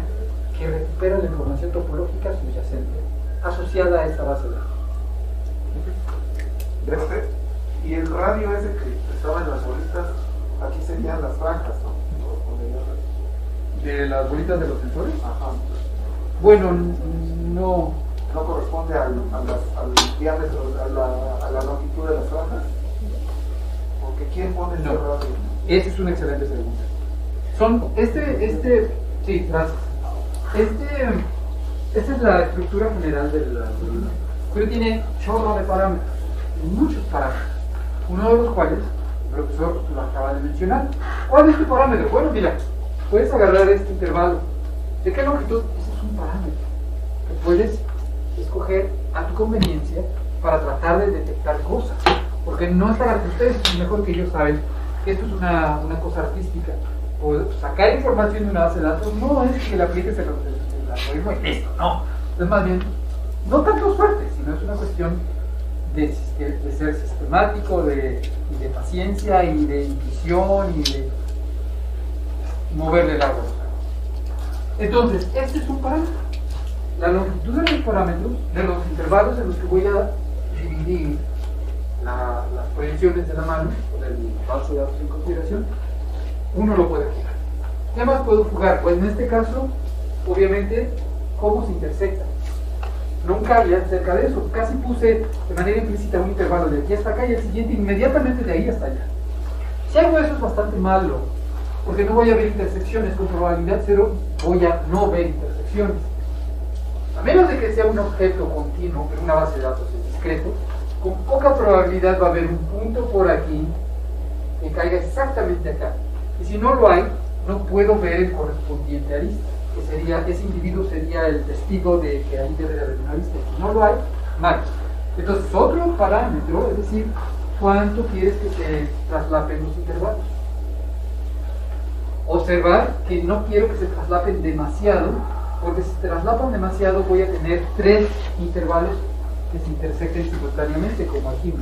que recupera la información topológica subyacente asociada a esta base de datos. Y el radio ese que estaba en las bolitas, aquí serían las franjas, ¿no? ¿De las bolitas de los sensores? Ajá. Bueno, no. ¿No corresponde al diámetro, a la longitud de las franjas? Porque ¿quién pone ese radio? Esa es una excelente pregunta. Sí, gracias. Esta es la estructura general del algoritmo. Pero tiene chorro de parámetros, muchos parámetros, uno de los cuales el profesor lo acaba de mencionar. ¿Cuál es tu parámetro? Bueno, mira, puedes agarrar este intervalo. ¿De qué longitud? Ese es un parámetro que puedes escoger a tu conveniencia para tratar de detectar cosas. porque no está garantizado. Ustedes mejor que yo saben que esto es una cosa artística. O sacar información de una base de datos no es que le apliques el algoritmo y listo, no. Es más bien, no tanto suerte, sino es una cuestión de ser sistemático, de paciencia y de intuición y de moverle el agua. Entonces, este es un parámetro. La longitud de los parámetros, de los intervalos en los que voy a dividir las proyecciones de la mano, o del base de datos en consideración, uno lo puede jugar. ¿Qué más puedo jugar? Pues en este caso, obviamente, cómo se intersectan. Nunca hablé acerca de eso, casi puse de manera implícita un intervalo de aquí hasta acá y el siguiente inmediatamente de ahí hasta allá. Si hago eso es bastante malo, porque no voy a ver intersecciones, con probabilidad cero voy a no ver intersecciones. A menos de que sea un objeto continuo, pero una base de datos es discreto, con poca probabilidad va a haber un punto por aquí que caiga exactamente acá. Y si no lo hay, no puedo ver el correspondiente arista, que sería, ese individuo sería el testigo de que ahí debe de haber una arista. Si no lo hay, mal. Entonces, otro parámetro, es decir, ¿cuánto quieres que se traslapen los intervalos? Observar que no quiero que se traslapen demasiado, porque si se traslapan demasiado voy a tener 3 intervalos que se intersecten simultáneamente, como aquí.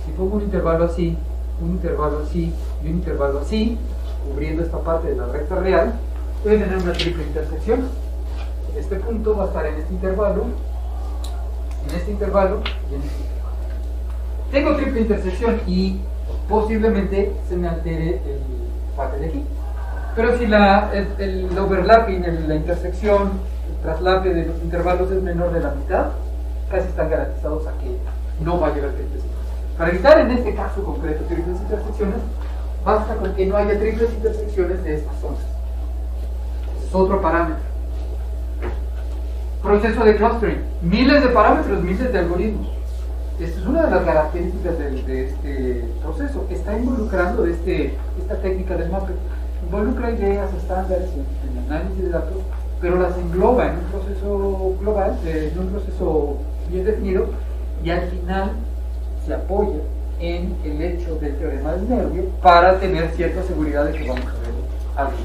Si pongo un intervalo así, un intervalo así y un intervalo así, cubriendo esta parte de la recta real, voy a tener una triple intersección. Este punto va a estar en este intervalo y en este intervalo. Tengo triple intersección y posiblemente se me altere el parte de aquí. Pero si el overlapping, la intersección, el traslape de los intervalos es menor de la mitad, casi están garantizados a que no va a llevar triples intersecciones. Para evitar en este caso concreto triples intersecciones, basta con que no haya triples intersecciones de estas zonas. Ese es otro parámetro. Proceso de clustering. Miles de parámetros, miles de algoritmos. Esta es una de las características de este proceso. Está involucrando esta técnica del mapper. Involucra ideas, estándares en análisis de datos, pero las engloba en un proceso global, en un proceso bien definido, y al final se apoya en el hecho del teorema del nervio para tener cierta seguridad de que vamos a ver algo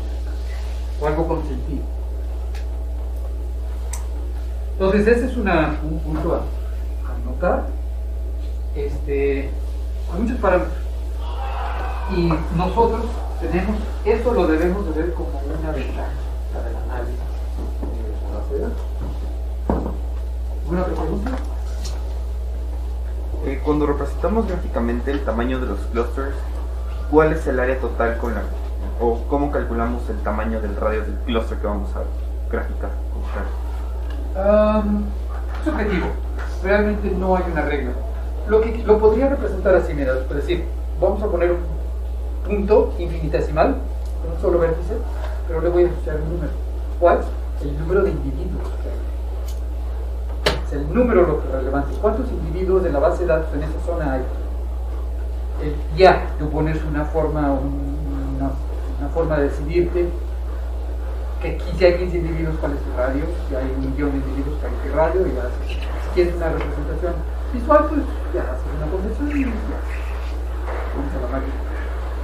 o algo con sentido. Entonces ese es un punto a notar. Hay muchos parámetros y nosotros tenemos, esto lo debemos de ver como una ventaja para el análisis de la base de datos. ¿Alguna otra pregunta? Cuando representamos gráficamente el tamaño de los clusters, ¿cuál es el área total o cómo calculamos el tamaño del radio del cluster que vamos a graficar? Es subjetivo, realmente no hay una regla. Lo podría representar así, mira, es decir, vamos a poner un punto infinitesimal, un solo vértice, pero le voy a asociar un número. ¿Cuál? El número de individuos que hay. Es el número lo que es relevante. ¿Cuántos individuos de la base de datos en esa zona hay? Ya, tú pones una forma de decidirte que si hay 15 individuos, ¿cuál es el radio? Si hay 1 millón de individuos, ¿cuál es el radio? Y ya, si quieres una representación visual, pues ya haces una convención y ya. Vamos a la máquina.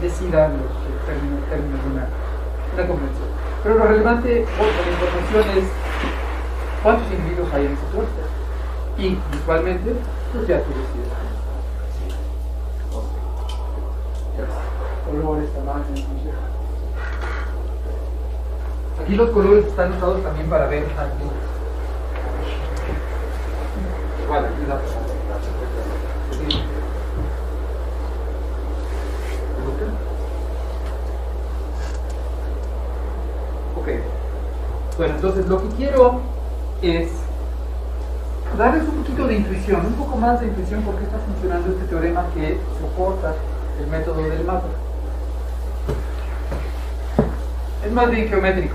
Decida los términos de una convención. Pero lo relevante por la información es cuántos individuos hay en ese cluster. Y visualmente, pues ya tú decides. Colores, tamaños, aquí los colores están usados también para ver algo. Igual, aquí la ok. Bueno, entonces lo que quiero es darles un poquito de intuición, un poco más de intuición porque está funcionando este teorema que soporta el método del mapper. Es más bien geométrico.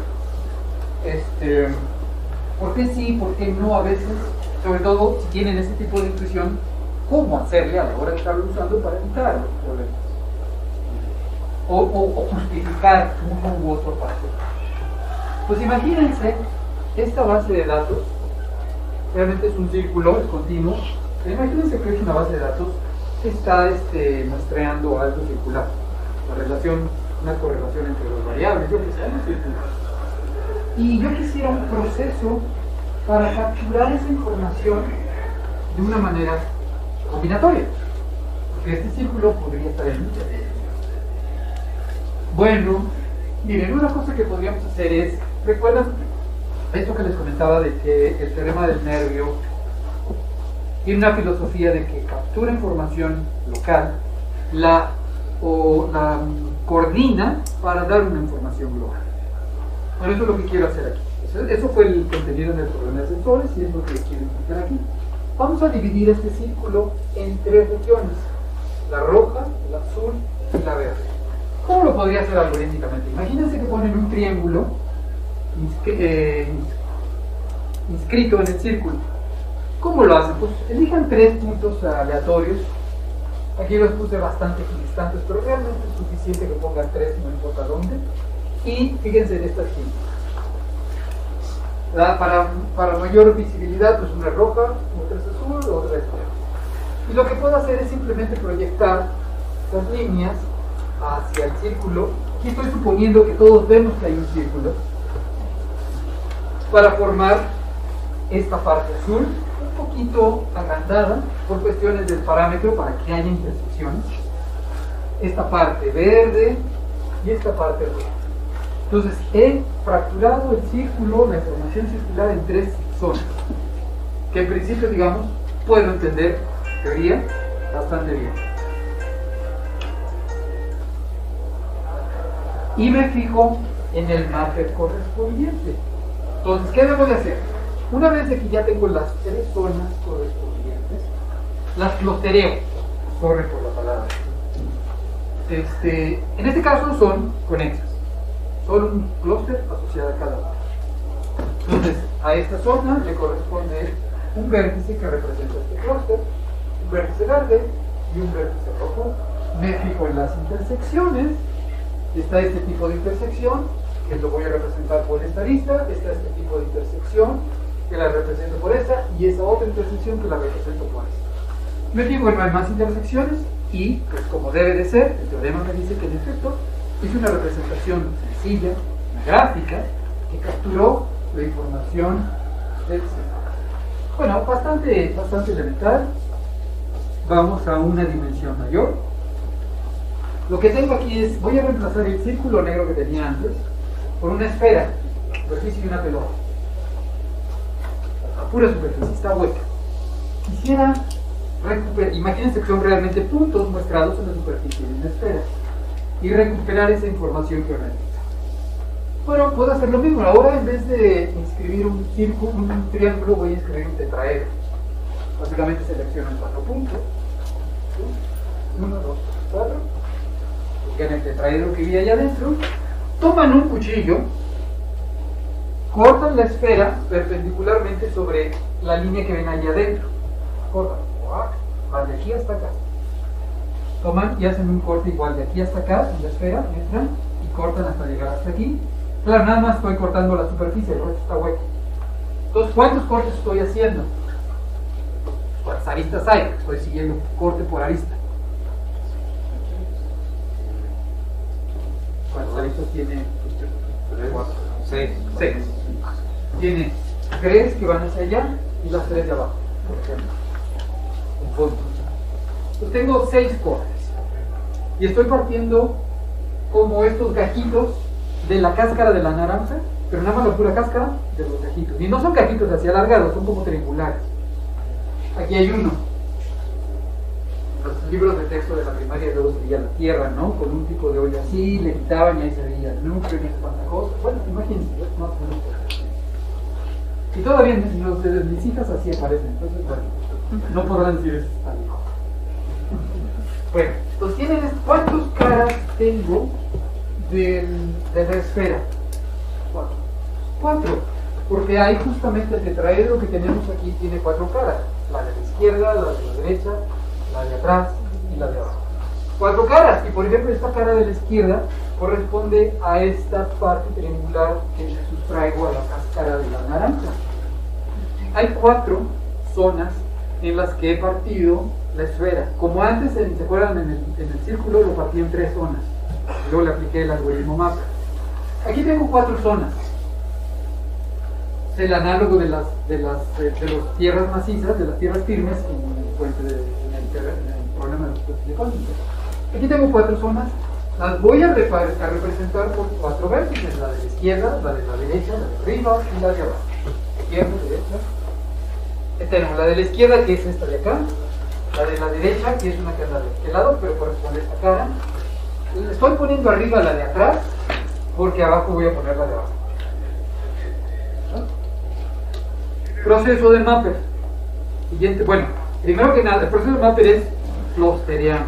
¿Por qué sí, por qué no a veces? Sobre todo si tienen ese tipo de intuición, ¿cómo hacerle a la hora de estarlo usando para evitar los problemas? O justificar uno u otro paso. Pues imagínense, esta base de datos realmente es un círculo, es continuo, Imagínense que es una base de datos que está muestreando algo circular, una correlación entre dos variables, yo que sé, un círculo. Y yo quisiera un proceso para capturar esa información de una manera combinatoria, porque este círculo podría estar en muchas. Bueno, miren, una cosa que podríamos hacer es, ¿recuerdan esto que les comentaba de que el teorema del nervio tiene una filosofía de que captura información local, la coordina para dar una información global? Bueno, eso es lo que quiero hacer aquí. Eso fue el contenido en el problema de sensores y es lo que quiero explicar aquí. Vamos a dividir este círculo en tres regiones: la roja, la azul y la verde. ¿Cómo lo podría hacer algorítmicamente? Imagínense que ponen un triángulo inscrito en el círculo. ¿Cómo lo hacen? Pues elijan tres puntos aleatorios. Aquí los puse bastante equidistantes, pero realmente es suficiente que pongan tres, no importa dónde. Y fíjense en esta esquina. Para mayor visibilidad, pues una es roja, otra es azul, otra es verde. Y lo que puedo hacer es simplemente proyectar estas líneas hacia el círculo. Aquí estoy suponiendo que todos vemos que hay un círculo, para formar esta parte azul, un poquito agrandada por cuestiones del parámetro para que haya intersecciones, esta parte verde y esta parte roja. Entonces he fracturado el círculo, la información circular, en tres zonas, que en principio, digamos, puedo entender, en teoría, bastante bien. Y me fijo en el mapper correspondiente. Entonces, ¿qué debo de hacer? Una vez de que ya tengo las tres zonas correspondientes, las clustereo, corre por la palabra. En este caso son conexas, son un clúster asociado a cada una. Entonces, a esta zona le corresponde un vértice que representa este clúster, un vértice verde y un vértice rojo. Me fijo en las intersecciones. Está este tipo de intersección, que lo voy a representar por esta arista. Está este tipo de intersección, que la represento por esta, y esa otra intersección que la represento por esta. Me fijo en no hay más intersecciones, y pues como debe de ser, el teorema me dice que en efecto es una representación sencilla, una gráfica, que capturó la información del sistema. Bueno, bastante elemental. Vamos a una dimensión mayor. Lo que tengo aquí es, voy a reemplazar el círculo negro que tenía antes por una esfera, superficie de una pelota. A pura superficie, está hueca. Quisiera recuperar, imagínense que son realmente puntos muestrados en la superficie de una esfera, y recuperar esa información que organiza. Bueno, puedo hacer lo mismo. Ahora, en vez de inscribir un círculo, un triángulo, voy a inscribir un tetraedro. Básicamente selecciono 4 puntos. 1, 2, 4. Buscan el tetraedro que vi allá adentro. Toman un cuchillo, cortan la esfera perpendicularmente sobre la línea que ven allá adentro. Cortan, van de aquí hasta acá. Toman y hacen un corte igual de aquí hasta acá en la esfera, entran y cortan hasta llegar hasta aquí. Claro, nada más estoy cortando la superficie, el resto está hueco. Entonces, ¿cuántos cortes estoy haciendo? ¿Cuántas aristas hay? Estoy siguiendo corte por arista. ¿Cuántas aristas tiene? 6. Tiene 3 que van hacia allá y las 3 de abajo, por ejemplo. En fondo. Entonces tengo 6 cortes. Y estoy partiendo como estos gajitos de la cáscara de la naranja, pero nada más la pura cáscara de los gajitos. Y no son gajitos así alargados, son como triangulares. Aquí hay uno. Los libros de texto de la primaria luego se veía la tierra, ¿no? Con un tipo de olla así, le quitaban y ahí se veía el núcleo y esas cosas. Bueno, imagínense, más o menos. Y todavía los de mis hijas así aparecen, entonces, bueno, no podrán decir eso tan hijo. Bueno, entonces tienen cuántas caras tengo de la esfera. 4, porque hay justamente el tetraedro que tenemos aquí, tiene 4 caras: la de la izquierda, la de la derecha, la de atrás y la de abajo. 4 caras, y por ejemplo esta cara de la izquierda corresponde a esta parte triangular que le sustraigo a la cáscara de la naranja. Hay 4 zonas en las que he partido la esfera. Como antes, ¿se acuerdan? En el círculo lo partí en 3 zonas. Luego le apliqué el algoritmo mapa. Aquí tengo 4 zonas. Es el análogo de las tierras macizas, de las tierras firmes en el problema de los silicónicos. Aquí tengo 4 zonas. Las voy a representar por 4 vértices: la de la izquierda, la de la derecha, la de arriba y la de abajo. Izquierda, derecha. Tenemos la de la izquierda, que es esta de acá. La de la derecha, que es una que anda de este lado, pero corresponde a esta cara. Estoy poniendo arriba la de atrás, porque abajo voy a poner la de abajo. Proceso de mapper. Siguiente, bueno, primero que nada, el proceso de mapper es clusteriano.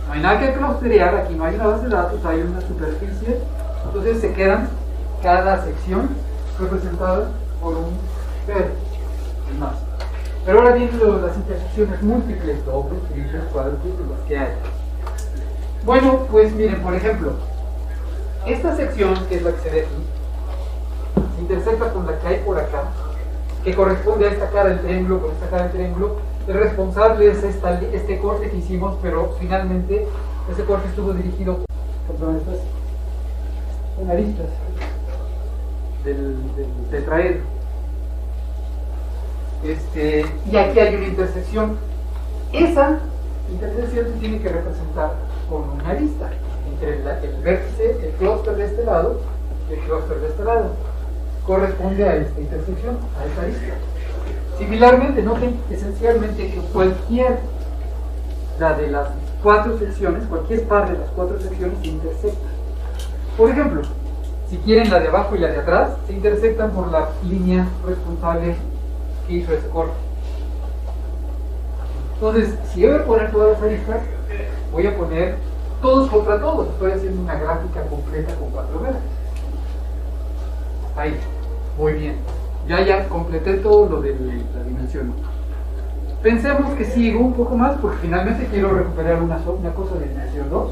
No hay nada que clusterear, aquí no hay una base de datos, hay una superficie. Entonces se quedan cada sección representada por un vértice y más. Pero ahora vienen las intersecciones múltiples, dobles, triples, cuádruples, las que hay. Bueno, pues miren, por ejemplo, esta sección, que es la que se ve aquí, se intersecta con la que hay por acá, que corresponde a esta cara del triángulo con esta cara del triángulo. El responsable es este corte que hicimos, pero finalmente ese corte estuvo dirigido contra estas aristas del tetraedro. Y aquí hay una intersección. Esa intersección se tiene que representar con una arista entre el vértice, el clúster de este lado y el clúster de este lado. Corresponde a esta intersección, a esta arista. Similarmente, noten esencialmente que cualquier de las 4 secciones, cualquier par de las 4 secciones se intersecta. Por ejemplo, si quieren la de abajo y la de atrás, se intersectan por la línea responsable que hizo ese corte. Entonces, si yo voy a poner todas las aristas, voy a poner todos contra todos. Estoy haciendo una gráfica completa con 4 vértices. Ahí, muy bien. Ya completé todo lo de la dimensión. Pensemos que sigo un poco más, porque finalmente quiero recuperar una cosa de dimensión 2.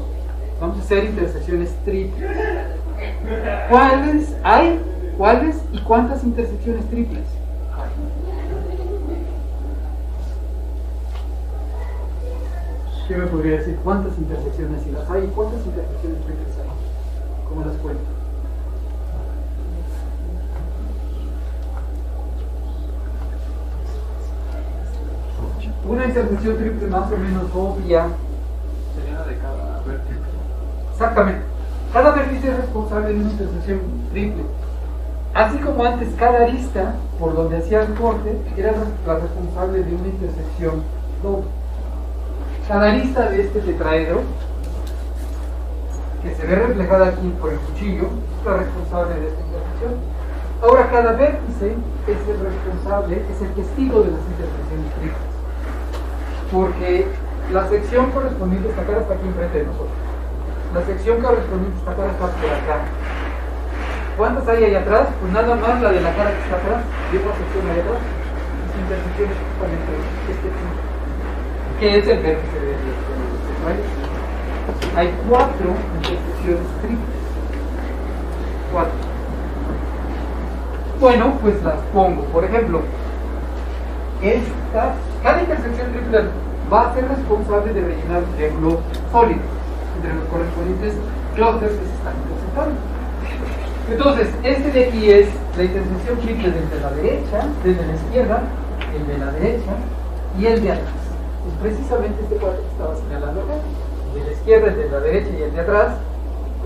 Vamos a hacer intersecciones triples. ¿Cuáles hay? ¿Cuáles y cuántas intersecciones triples? ¿Qué me podría decir? ¿Cuántas intersecciones si las hay? ¿Cuántas intersecciones triples hay? ¿Cómo las cuento? Una intersección triple más o menos obvia sería la de cada vértice. Exactamente. Cada vértice es responsable de una intersección triple. Así como antes cada arista por donde hacía el corte era la responsable de una intersección doble. Cada arista de este tetraedro, que se ve reflejada aquí por el cuchillo, es la responsable de esta intersección. Ahora cada vértice es el responsable, es el testigo de las intersecciones triples. Porque la sección correspondiente, esta cara está aquí enfrente de nosotros. La sección correspondiente, esta cara está por acá. ¿Cuántas hay ahí atrás? Pues nada más la de la cara que está atrás y otra sección ahí atrás. Las intersecciones justamente este punto, que es el vértice de tetraedro. Hay 4 intersecciones triples. 4. Bueno, pues las pongo. Por ejemplo, cada intersección triple va a ser responsable de rellenar un triángulo sólido entre los correspondientes clústeres que se están intersectando. Entonces, este de aquí es la intersección triple desde la derecha, desde la izquierda, el de la derecha y el de atrás. Es precisamente este cuadro que estaba señalando acá. El de la izquierda, el de la derecha y el de atrás.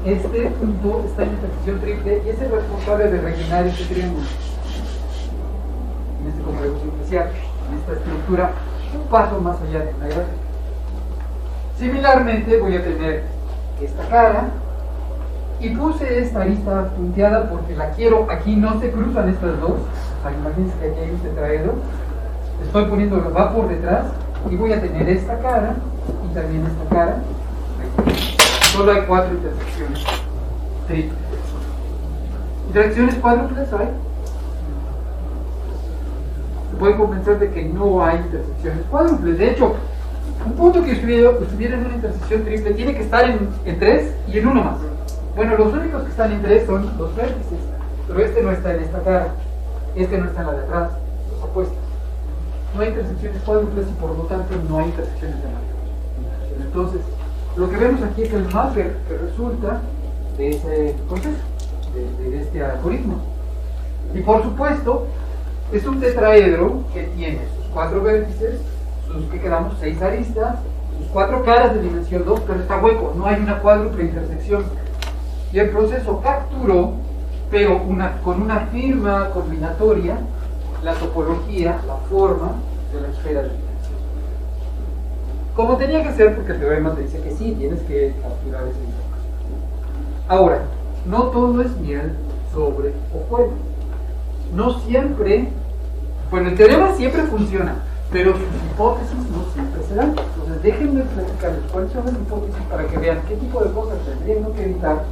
Este punto está en intersección triple y es el responsable de rellenar este triángulo. En este complejo especial, en esta estructura, un paso más allá de una gráfica. Similarmente voy a tener esta cara y puse esta arista punteada porque la quiero, aquí no se cruzan estas dos. O sea, imagínense que aquí hay un tetraedro, estoy poniendo, va por detrás y voy a tener esta cara y también esta cara. Solo hay 4 intersecciones triples. ¿Intersecciones cuádruples hay? Se puede convencer de que no hay intersecciones cuádruples. De hecho, un punto que estuviera en una intersección triple tiene que estar en 3 y en 1 más. Bueno, los únicos que están en 3 son los vértices, pero este no está en esta cara, este no está en la de atrás, los opuestos. no hay intersecciones cuádruples y por lo tanto no hay intersecciones de mayor. Entonces, lo que vemos aquí es el mapper que resulta de ese proceso, de este algoritmo. Y por supuesto, es un tetraedro que tiene sus 4 vértices, sus que quedamos 6 aristas, sus 4 caras de dimensión 2, pero está hueco, no hay una cuádruple intersección. Y el proceso capturó, pero con una firma combinatoria, la topología, la forma de la esfera de dimensión. Como tenía que ser, porque el teorema te dice que sí, tienes que capturar esa información. Ahora, no todo es miel sobre hojuelas. No siempre, bueno, el teorema siempre funciona, pero sus hipótesis no siempre se dan. Entonces, déjenme platicarles cuáles son las hipótesis para que vean qué tipo de cosas tendrían que evitar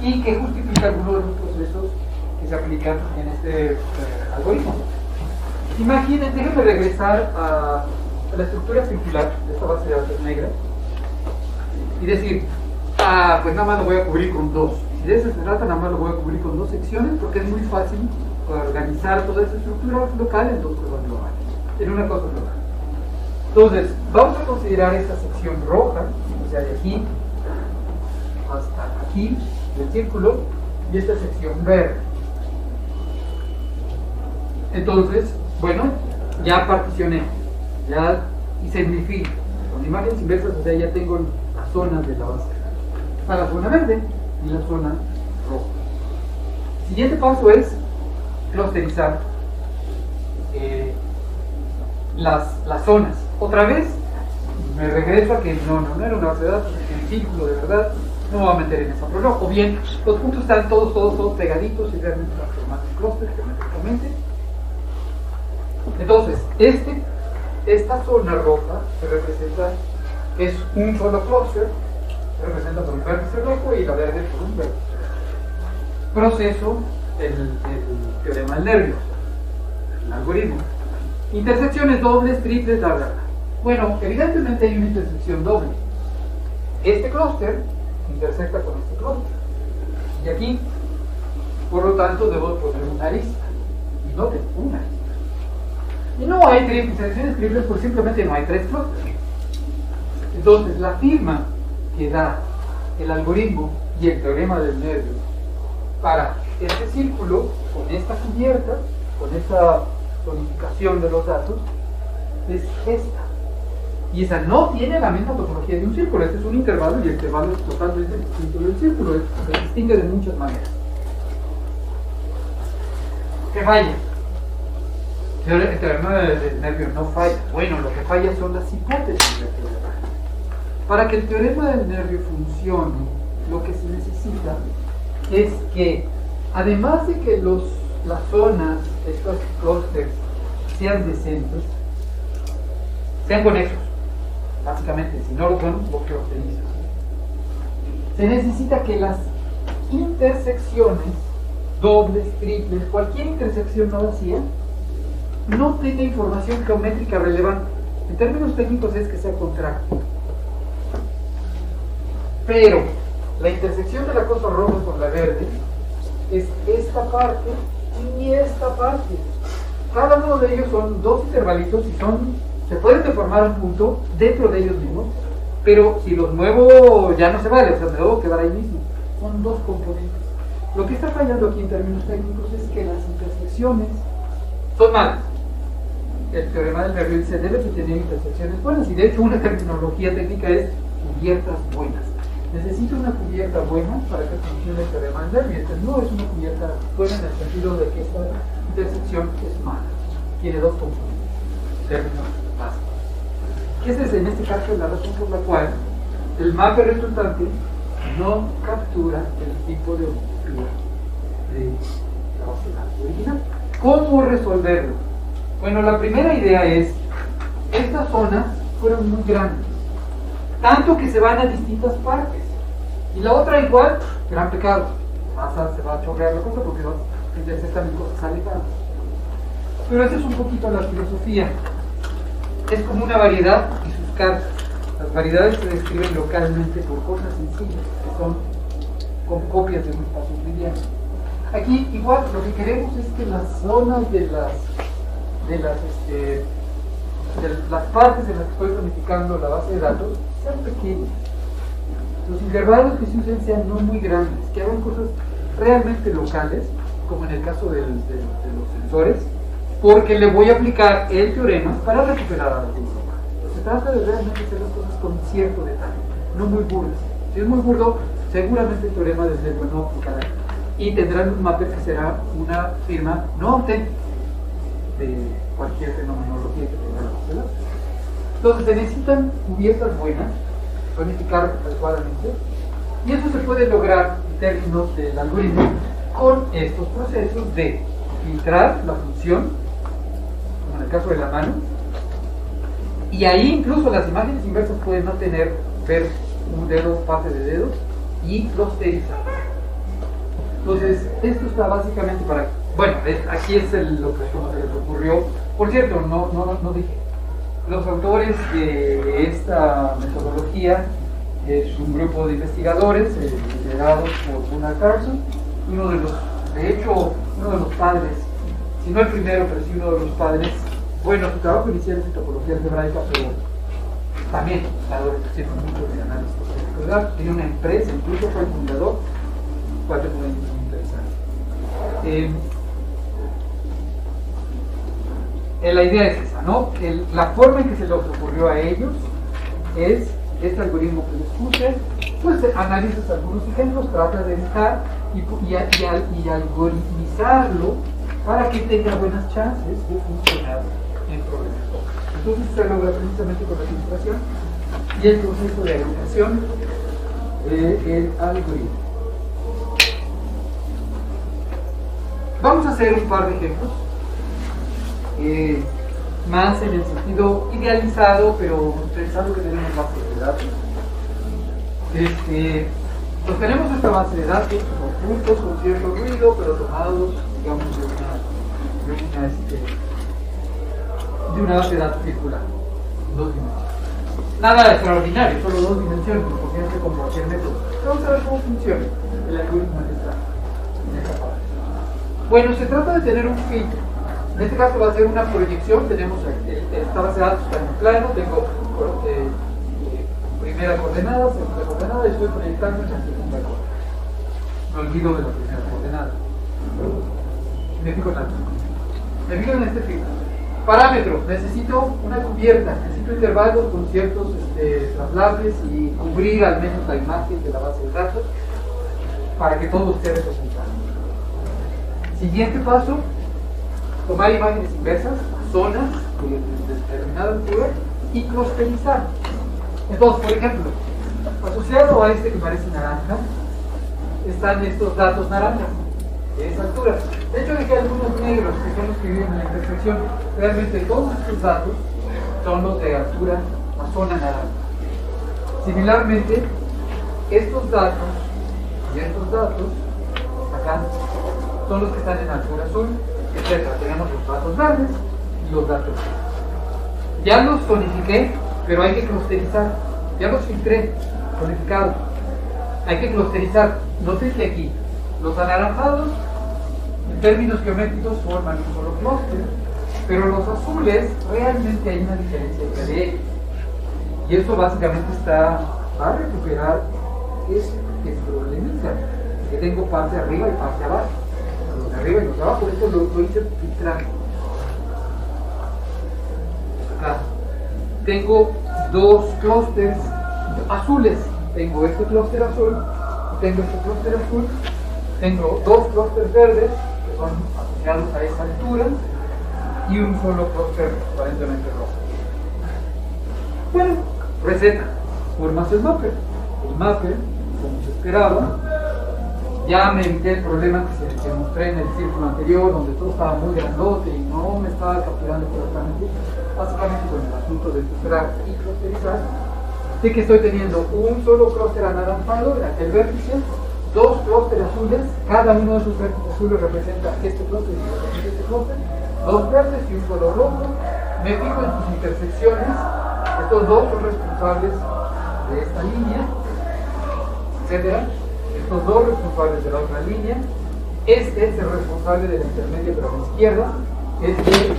y que justifica algunos de los procesos que se aplican en este algoritmo. Imaginen, déjenme regresar a la estructura circular de esta base de datos negra y decir, pues nada más lo voy a cubrir con 2. Si de eso se trata, nada más lo voy a cubrir con 2 secciones porque es muy fácil organizar toda esa estructura local en 2 cosas globales, en una cosa global. Entonces, vamos a considerar esta sección roja, o sea, de aquí hasta aquí del círculo, y esta sección verde. Entonces, bueno, ya particioné, ya hice mi filtro. Con imágenes inversas, o sea, ya tengo las zonas de la base. Está la zona verde y la zona roja. El siguiente paso es clusterizar las zonas. Otra vez, me regreso a que no era una base de datos, que el círculo de verdad no me va a meter en esa problema. O bien, los puntos están todos pegaditos y realmente transformando en clúster geométricamente. Entonces, esta zona roja se representa, es un solo clúster, se representa por un vértice rojo y la verde por un vértice rojo. Proceso del teorema del nervio, el algoritmo. Intersecciones dobles, triples, bla, bla, bla. Bueno, evidentemente hay una intersección doble. Este clúster intersecta con este clúster. Y aquí, por lo tanto, debo poner una arista. Y no tengo una arista. Y no hay intersecciones triples porque simplemente no hay 3 clústeres. Entonces, la firma que da el algoritmo y el teorema del nervio para este círculo, con esta cubierta, con esta zonificación de los datos, es esta. Y esa no tiene la misma topología de un círculo. Este es un intervalo y el intervalo es totalmente distinto del círculo. Se distingue de muchas maneras. ¿Qué falla? El teorema del nervio no falla. Bueno, lo que falla son las hipótesis del teorema. Para que el teorema del nervio funcione, lo que se necesita es que, además de que las zonas, estos clústeres, sean decentes, sean conexos, básicamente, si no lo son, lo que obtenís. Se necesita que las intersecciones, dobles, triples, cualquier intersección no vacía, no tenga información geométrica relevante. En términos técnicos es que sea contracto. Pero la intersección de la cosa roja con la verde es esta parte y esta parte. Cada uno de ellos son 2 intervalitos y se pueden deformar un punto dentro de ellos mismos, pero si los muevo ya no se vale, o sea, me debo quedar ahí mismo. Son 2 componentes. Lo que está fallando aquí en términos técnicos es que las intersecciones son malas. El teorema del nervio dice debe de tener intersecciones buenas, y de hecho una terminología técnica es cubiertas buenas. Necesito una cubierta buena para que funcione el teorema del nervio. Entonces no es una cubierta buena en el sentido de que esta intersección es mala. Tiene 2 componentes, términos básicos. Esa es en este caso la razón por la cual el mapa resultante no captura el tipo de homotopía de la base de datos original. ¿Cómo resolverlo? Bueno, la primera idea es, estas zonas fueron muy grandes, tanto que se van a distintas partes. Y la otra igual, gran pecado. Se va a chorrear la cosa porque se intersectan en cosas alejadas. Pero esa es un poquito la filosofía. Es como una variedad y sus cartas. Las variedades se describen localmente por cosas sencillas, que son con copias de un espacio trivial. Aquí igual lo que queremos es que las zonas de las las partes en las que estoy planificando la base de datos sean pequeñas. Los intervalos que se usen sean no muy grandes, que hagan cosas realmente locales, como en el caso de los sensores, porque le voy a aplicar el teorema para recuperar a la curva. Se trata de realmente hacer las cosas con cierto detalle, no muy burdas. Si es muy burdo, seguramente el teorema desde luego no aplicará. Y tendrán un mapper que será una firma no auténtica de cualquier fenomenología que tengan, ¿verdad? Entonces se necesitan cubiertas buenas, planificar adecuadamente, y eso se puede lograr en términos del algoritmo con estos procesos de filtrar la función, como en el caso de la mano, y ahí incluso las imágenes inversas pueden no tener, ver un dedo, parte de dedos, y clusterizar. Entonces, esto está básicamente para... Bueno, aquí es lo que como se les ocurrió. Por cierto, no dije. Los autores de esta metodología es un grupo de investigadores liderados por Gunnar Carlson, de hecho, uno de los padres, si no el primero, pero sí uno de los padres. Bueno, su trabajo inicial es en topología algebraica, pero también está haciendo mucho de análisis de datos. Tiene una empresa, incluso fue el fundador, cual es muy interesante. La idea es esa, ¿no? La forma en que se les ocurrió a ellos es este algoritmo que les puse, pues analizas algunos ejemplos, trata de dejar y algoritmizarlo para que tenga buenas chances de funcionar en problemas. Entonces se logra precisamente con la ilustración y el proceso de agrupación del algoritmo. Vamos a hacer un par de ejemplos, más en el sentido idealizado, pero pensando que tenemos bases de datos. Pues tenemos esta base de datos ocultos con cierto ruido, pero tomados, digamos, de una base de datos circular, dos dimensiones. Nada extraordinario, solo dos dimensiones, porque no se con cualquier método. Vamos a ver cómo funciona el algoritmo que está en esta parte. Bueno, se trata de tener un filtro. En este caso va a ser una proyección. Tenemos esta base de datos está en un plano, tengo primera coordenada, segunda coordenada, y estoy proyectando en la segunda coordenada. Me olvido de la primera coordenada. Me fijo en este filtro. Parámetros, necesito una cubierta, necesito intervalos con ciertos traslables y cubrir al menos la imagen de la base de datos para que todo esté representado. Siguiente paso, tomar imágenes inversas, zonas de determinada altura y clusterizar. Entonces, por ejemplo, asociado a este que parece naranja, están estos datos naranjas de esa altura. De hecho, dejé algunos negros que son los que viven en la intersección. Realmente todos estos datos son los de altura a zona naranja. Similarmente, estos datos y estos datos, acá, son los que están en altura azul, etc. Tenemos los datos verdes y los datos rojos. Ya los zonifiqué, pero hay que clusterizar. Ya los filtré, zonificados. Hay que clusterizar. Noten que aquí, los anaranjados, en términos geométricos, forman un solo clúster, pero los azules, realmente hay una diferencia entre ellos. Y eso básicamente está a recuperar este problemita, que tengo parte arriba y parte abajo. Los de arriba y los de abajo, esto lo hice filtrando. Acá tengo dos clústeres azules. Tengo este clúster azul, tengo este clúster azul, tengo dos clústeres verdes que son asociados a esa altura y un solo clúster aparentemente rojo. Bueno, receta. Formas el mapper. El mapper, como se esperaba, ya me evité el problema que mostré en el círculo anterior, donde todo estaba muy grandote y no me estaba capturando correctamente, básicamente con el asunto de filtrar y clusterizar, de que estoy teniendo un solo clúster anaranjado en aquel vértice, dos clústeres azules, cada uno de esos vértices azules representa este clúster y este clúster, dos verdes y un solo rojo. Me fijo en sus intersecciones, estos dos son responsables de esta línea, etcétera. Estos dos responsables de la otra línea, este es el responsable de la intermedia pero a la izquierda, este es el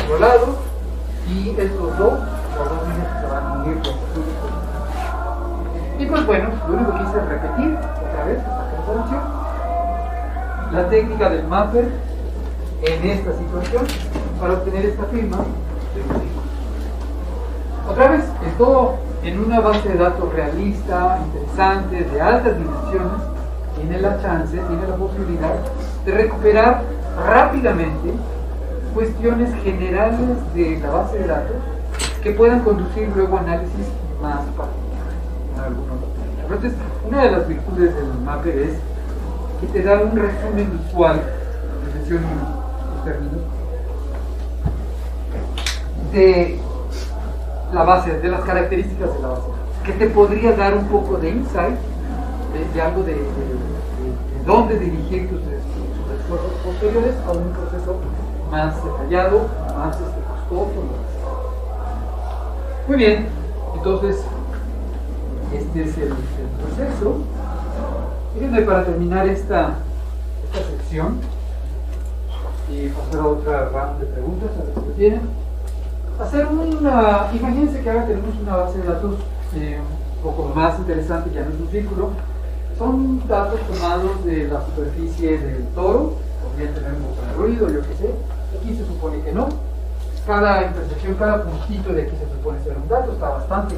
otro lado, y estos dos, los dos líneas que se van a unir con azul y con. Y pues bueno, lo único que hice es repetir otra vez esta comparación, la técnica del mapper en esta situación para obtener esta firma de un círculo. Otra vez, es todo en una base de datos realista, interesante, de altas dimensiones. Tiene la chance, tiene la posibilidad de recuperar rápidamente cuestiones generales de la base de datos que puedan conducir luego a análisis más particulares. Entonces, una de las virtudes del mapper es que te da un resumen visual, que menciono los términos, de la base, de las características de la base, que te podría dar un poco de insight, de algo de dónde dirigir tus esfuerzos posteriores a un proceso más detallado, más costoso. Muy bien, entonces este es el proceso. Fíjenme, para terminar esta sección y pasar a otra round de preguntas, a ver si lo tienen. Hacer imagínense que ahora tenemos una base de datos un poco más interesante, ya no es un círculo. Son datos tomados de la superficie del toro, podrían tener un poco de ruido, yo qué sé. Aquí se supone que no. Cada intersección, cada puntito de aquí se supone ser un dato, está bastante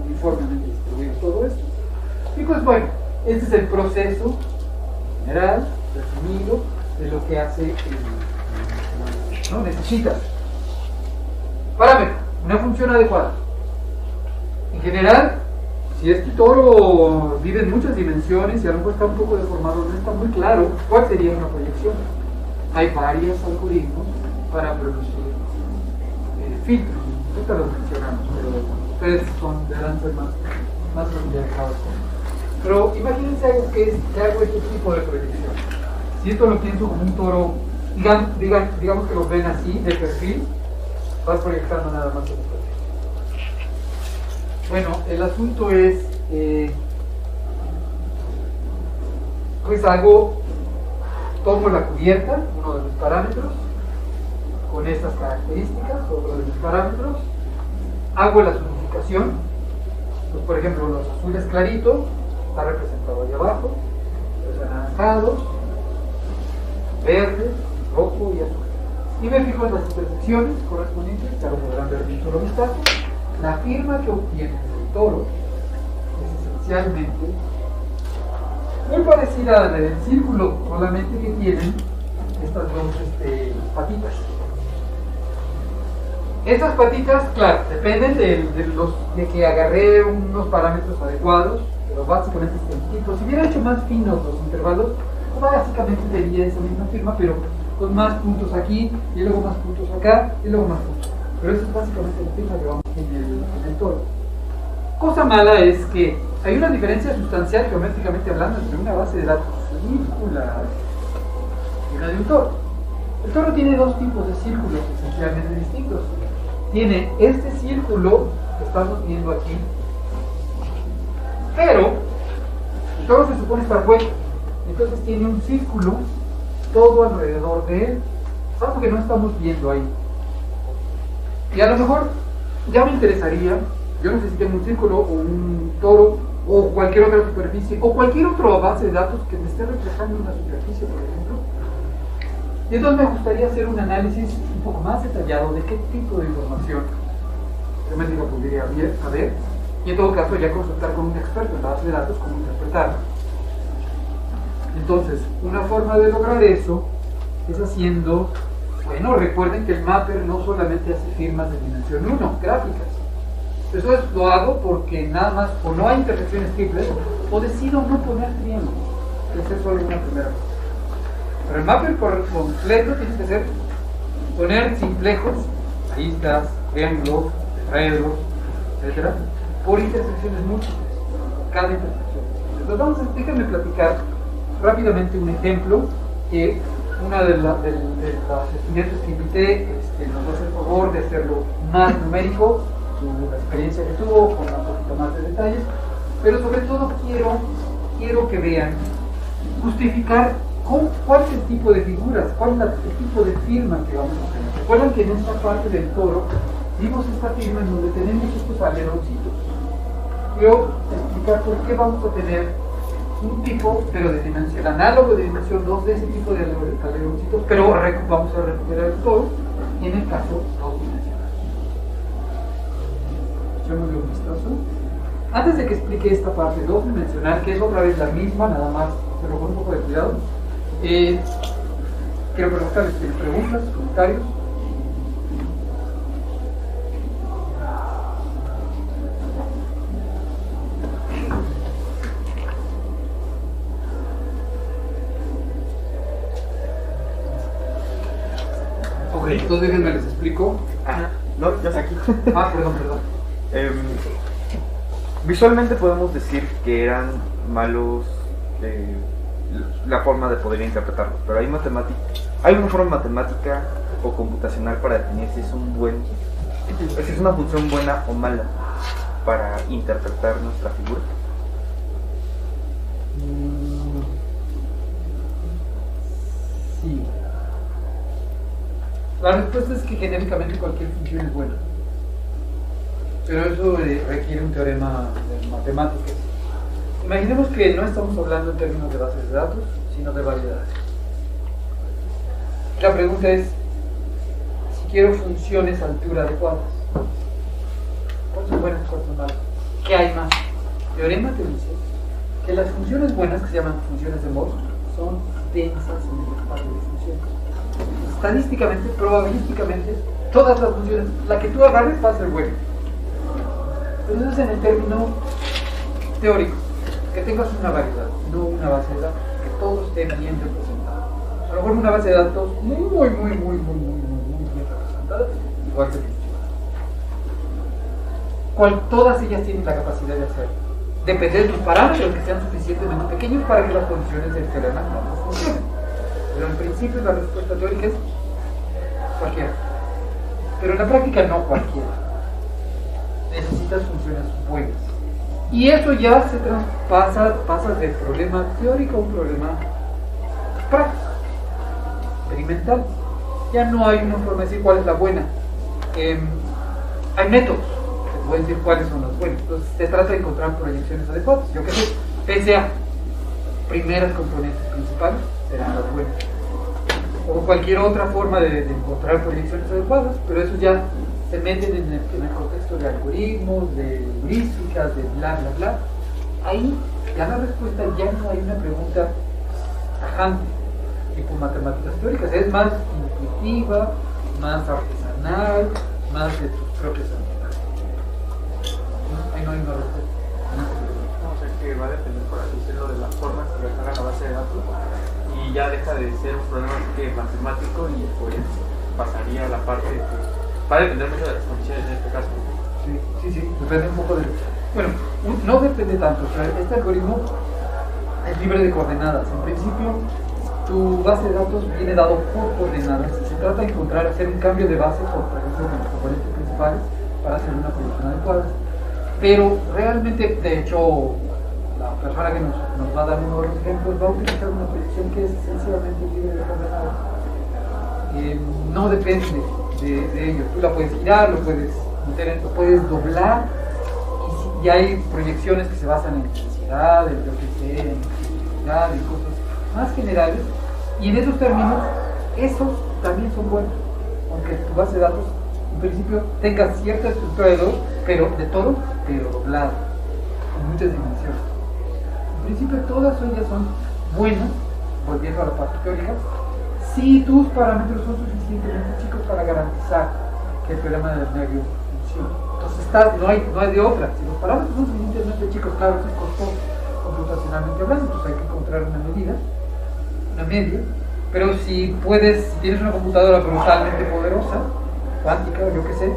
uniformemente distribuido todo esto. Y pues bueno, este es el proceso general, resumido, de lo que hace ¿no? Necesitas parámetro, una función adecuada. En general, si este toro vive en muchas dimensiones y a lo mejor está un poco deformado, no está muy claro cuál sería una proyección. Hay varios algoritmos para producir filtros. Ahorita los mencionamos, pero ustedes deberán ser más familiarizados con eso. Pero imagínense algo que hago este tipo de proyección. Si esto lo pienso como un toro, digamos que lo ven así, de perfil, vas proyectando nada más el perfil. Bueno, el asunto es, pues tomo la cubierta, uno de los parámetros, con estas características, otro de los parámetros, hago la zonificación, pues por ejemplo los azules claritos, está representado ahí abajo, los anaranjados, verdes, rojo y azul. Y me fijo en las intersecciones correspondientes, ya lo podrán ver de un solo vistazo. La firma que obtiene el toro es esencialmente muy parecida a la del círculo, solamente que tienen estas dos patitas. Estas patitas, claro, dependen de que agarré unos parámetros adecuados, pero básicamente es el tipo. Si hubiera hecho más finos los intervalos, básicamente sería esa misma firma, pero con más puntos aquí, y luego más puntos acá, y luego más puntos. Pero eso es básicamente la firma que vamos en el toro. Cosa mala es que hay una diferencia sustancial geométricamente hablando entre una base de datos circular y una de un toro. El toro tiene dos tipos de círculos esencialmente distintos. Tiene este círculo que estamos viendo aquí, pero el toro se supone estar hueco, entonces tiene un círculo todo alrededor de él, algo que no estamos viendo ahí. Y a lo mejor ya me interesaría, yo no sé si tengo un círculo o un toro o cualquier otra superficie o cualquier otra base de datos que me esté reflejando una superficie, por ejemplo. Y entonces me gustaría hacer un análisis un poco más detallado de qué tipo de información geométrica podría haber, y en todo caso ya consultar con un experto en la base de datos cómo interpretarlo. Entonces, una forma de lograr eso es haciendo, bueno, recuerden que el mapper no solamente hace firmas de dimensión 1, gráficas. Eso lo hago porque nada más, o no hay intersecciones triples, o decido no poner triángulos. Esa es solo una primera cosa. Pero el mapper por completo tiene que ser poner simplejos, aristas, triángulos, tetraedros, etc., por intersecciones múltiples, cada intersección. Entonces, déjenme platicar rápidamente un ejemplo que una de las estudiantes que invité nos hace el favor de hacerlo más numérico, la experiencia que tuvo, con un poquito más de detalles, pero sobre todo quiero que vean, justificar ¿Cuál es el tipo de figuras? ¿Cuál es el tipo de firma que vamos a tener? Recuerdan que en esta parte del toro vimos esta firma en donde tenemos estos aleroncitos. Quiero explicar por qué vamos a tener un tipo, pero de dimensión análogo de dimensión 2 de ese tipo de aleroncitos, pero vamos a recuperar el toro y en el caso 2 dimensional. Echémosle un vistazo. Antes de que explique esta parte 2 dimensional, que es otra vez la misma, nada más, pero con un poco de cuidado, quiero preguntarles si tienen preguntas, comentarios. Ok, entonces déjenme les explico. No, ya sé aquí. Perdón. Visualmente podemos decir que eran malos la forma de poder interpretarlos, pero hay una forma matemática o computacional para definir si es una función buena o mala para interpretar nuestra figura. Sí. La respuesta es que genéricamente cualquier función es buena. Pero eso requiere un teorema de matemáticas. Imaginemos que no estamos hablando en términos de bases de datos, sino de variedades. La pregunta es, si quiero funciones a altura de cuadros, ¿cuáles son buenas y cuáles son malas? ¿Qué hay más? Teorema te dice que las funciones buenas, que se llaman funciones de Morse, son densas en el espacio de funciones. Estadísticamente, probabilísticamente, todas las funciones, la que tú agarres va a ser buena. Pero eso es en el término teórico, que tengas una variedad, no una base de datos, que todo esté bien representado. A lo mejor una base de datos muy bien representada, igual que funciona. Todas ellas tienen la capacidad de hacerlo. Depende de tus parámetros que sean suficientemente pequeños para que las condiciones del teorema no funcionen. Pero en principio la respuesta teórica es cualquiera. Pero en la práctica no cualquiera. Necesitas funciones buenas. Y eso ya se pasa del problema teórico a un problema práctico, experimental. Ya no hay una forma de decir cuál es la buena. Hay métodos que pueden decir cuáles son las buenas. Entonces se trata de encontrar proyecciones adecuadas. Yo qué sé, PSA, primeras componentes principales serán las buenas. O cualquier otra forma de encontrar proyecciones adecuadas, pero eso ya se meten en el contexto de algoritmos, de heurísticas, de bla bla bla. Ahí ya la respuesta ya no hay una pregunta tajante tipo matemáticas teóricas, es más intuitiva, más artesanal, más de tus propias habilidades. Ahí no hay una respuesta. O sea que va a depender, por así decirlo, de las formas que haga la base de datos y ya deja de ser un problema que matemático y pues pasaría a la parte va a depender mucho de las condiciones en este caso. Sí, depende un poco de... Bueno, no depende tanto, o sea, este algoritmo es libre de coordenadas. En principio, tu base de datos viene dado por coordenadas. Se trata de hacer un cambio de base, por ejemplo, con los componentes principales, para hacer una proyección adecuada. Pero realmente, de hecho, la persona que nos va a dar uno de los ejemplos va a utilizar una proyección que es esencialmente libre de coordenadas. No depende de ello. Tú la puedes girar, lo puedes doblar, y hay proyecciones que se basan en densidad, en densidad, en cosas más generales, y en esos términos, esos también son buenos, aunque tu base de datos en principio tenga cierta estructura de todo, pero doblada, con muchas dimensiones. En principio todas ellas son buenas, volviendo a la parte teórica, si tus parámetros son suficientemente chicos para garantizar que el teorema del nervio funcione. Entonces no hay de otra. Si los parámetros son suficientemente chicos, claro, eso costó computacionalmente hablando, entonces hay que encontrar una media, pero si tienes una computadora brutalmente poderosa, cuántica o yo qué sé,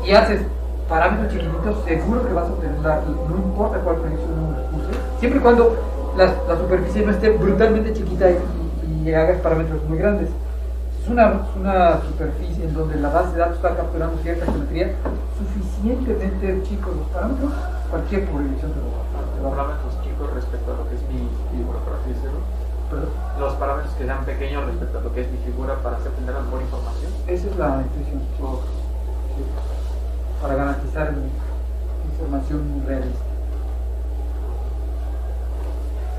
y haces parámetros chiquititos, seguro que vas a obtener no importa cuál proyección uses, siempre y cuando la superficie no esté brutalmente chiquita y hagas parámetros muy grandes. Es una superficie en donde la base de datos está capturando cierta geometría suficientemente chicos los parámetros, cualquier proyección te va a dar. Parámetros chicos respecto a lo que es mi figura, por así decirlo. ¿Perdón? Los parámetros que sean pequeños respecto a lo que es mi figura para hacer tener la mejor información. Esa es la intuición. Sí. Para garantizar información realista.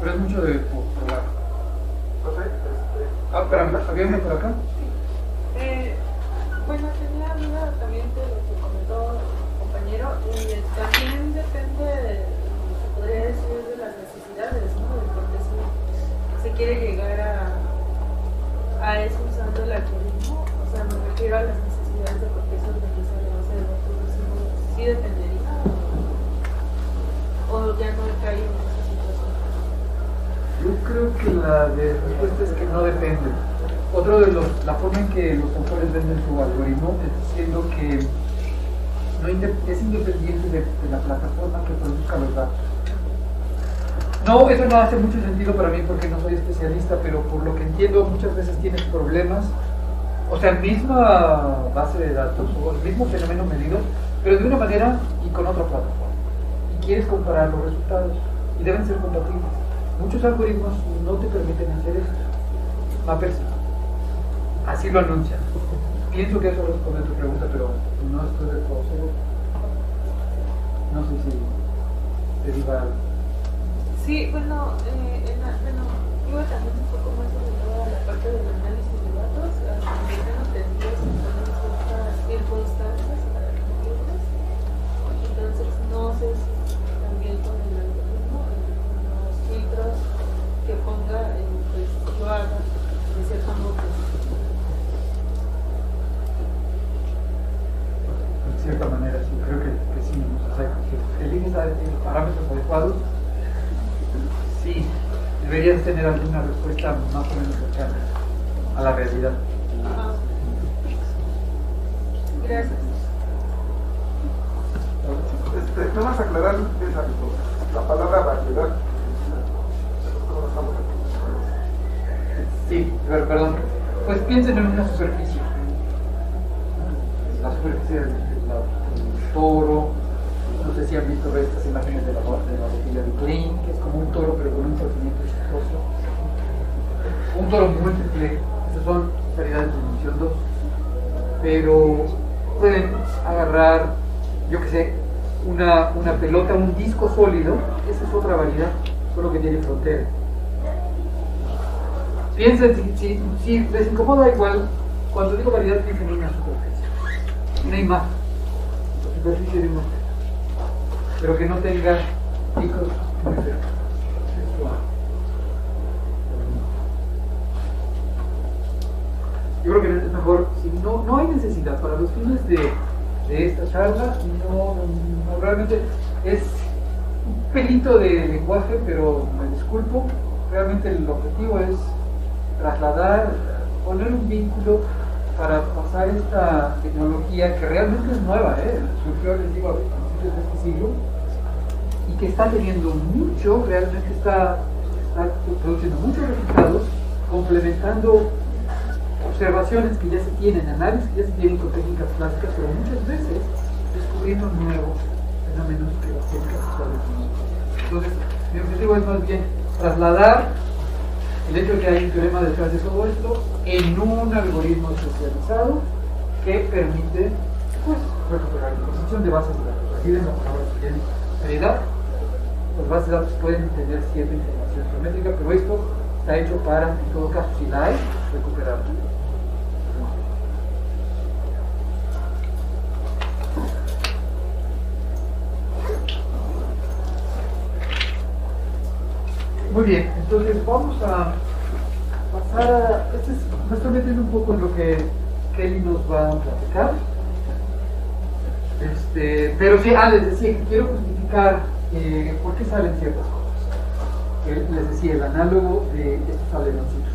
Pero es mucho de probar. Espérame, ¿había uno por acá? Bueno, tenía duda también de lo que comentó el compañero, y también depende, se podría decir, de las necesidades, ¿no? Porque si se quiere llegar a eso usando el algoritmo, o sea, me refiero a las necesidades de por qué se organiza la base de datos, ¿sí dependería o ya no cae en esa situación? Yo creo que la respuesta es que no depende. Otro de la forma en que los autores venden su algoritmo es diciendo que es independiente de la plataforma que produzca los datos. No, eso no hace mucho sentido para mí porque no soy especialista, pero por lo que entiendo muchas veces tienes problemas, o sea, misma base de datos o el mismo fenómeno medido, pero de una manera y con otra plataforma. Y quieres comparar los resultados y deben ser compatibles. Muchos algoritmos no te permiten hacer eso. Mappers así lo anuncian. Pienso que eso responde a tu pregunta, pero no estoy de todo seguro. No sé si deriva algo. Sí, bueno, iba también un poco más orientada a la parte del análisis de datos, donde tengo entendido se ponen ciertas circunstancias para cumplirlas. Entonces, no sé si también con el algoritmo, los filtros que ponga, pues lo haga de cierto modo. De cierta manera, sí, creo que sí. O sea, que eliges los parámetros adecuados. Sí, deberías tener alguna respuesta más o menos cercana a la realidad. Gracias. No vas a aclarar la palabra variedad. Sí, perdón. Pues piensen en una superficie. La superficie del toro. No sé si han visto estas imágenes de la botella de Klein, que es como un toro pero con un crecimiento chistoso. Un toro múltiple, esas son variedades de dimensión 2. Pero pueden agarrar, yo que sé, una pelota, un disco sólido, esa es otra variedad, solo que tiene frontera. Piensen, si les incomoda igual, cuando digo variedad piensen en una superficie, una imagen, la superficie de un objeto, pero que no tenga picos muy cerca. Yo creo que es mejor, si no hay necesidad para los fines de esta charla, no realmente es un pelito de lenguaje, pero me disculpo, realmente el objetivo es trasladar, poner un vínculo para pasar esta tecnología que realmente es nueva, surgió, les digo, a principios de este siglo, y que está teniendo mucho, realmente está produciendo muchos resultados, complementando observaciones que ya se tienen, análisis que ya se tienen con técnicas clásicas, pero muchas veces descubriendo nuevos fenómenos que las técnicas actuales no. Entonces, mi objetivo es más bien trasladar el hecho de que hay un teorema detrás de todo esto en un algoritmo especializado que permite, pues, recuperar la posición de bases de datos. Aquí ven la palabra que tiene realidad. Las bases de datos pueden tener cierta información geométrica, pero esto está hecho para, en todo caso, si la hay, recuperarla. Muy bien, entonces vamos a pasar a... me estoy metiendo un poco en lo que Kelly nos va a platicar. Pero sí, les decía que quiero justificar por qué salen ciertas cosas. Les decía, el análogo de estos aleroncitos.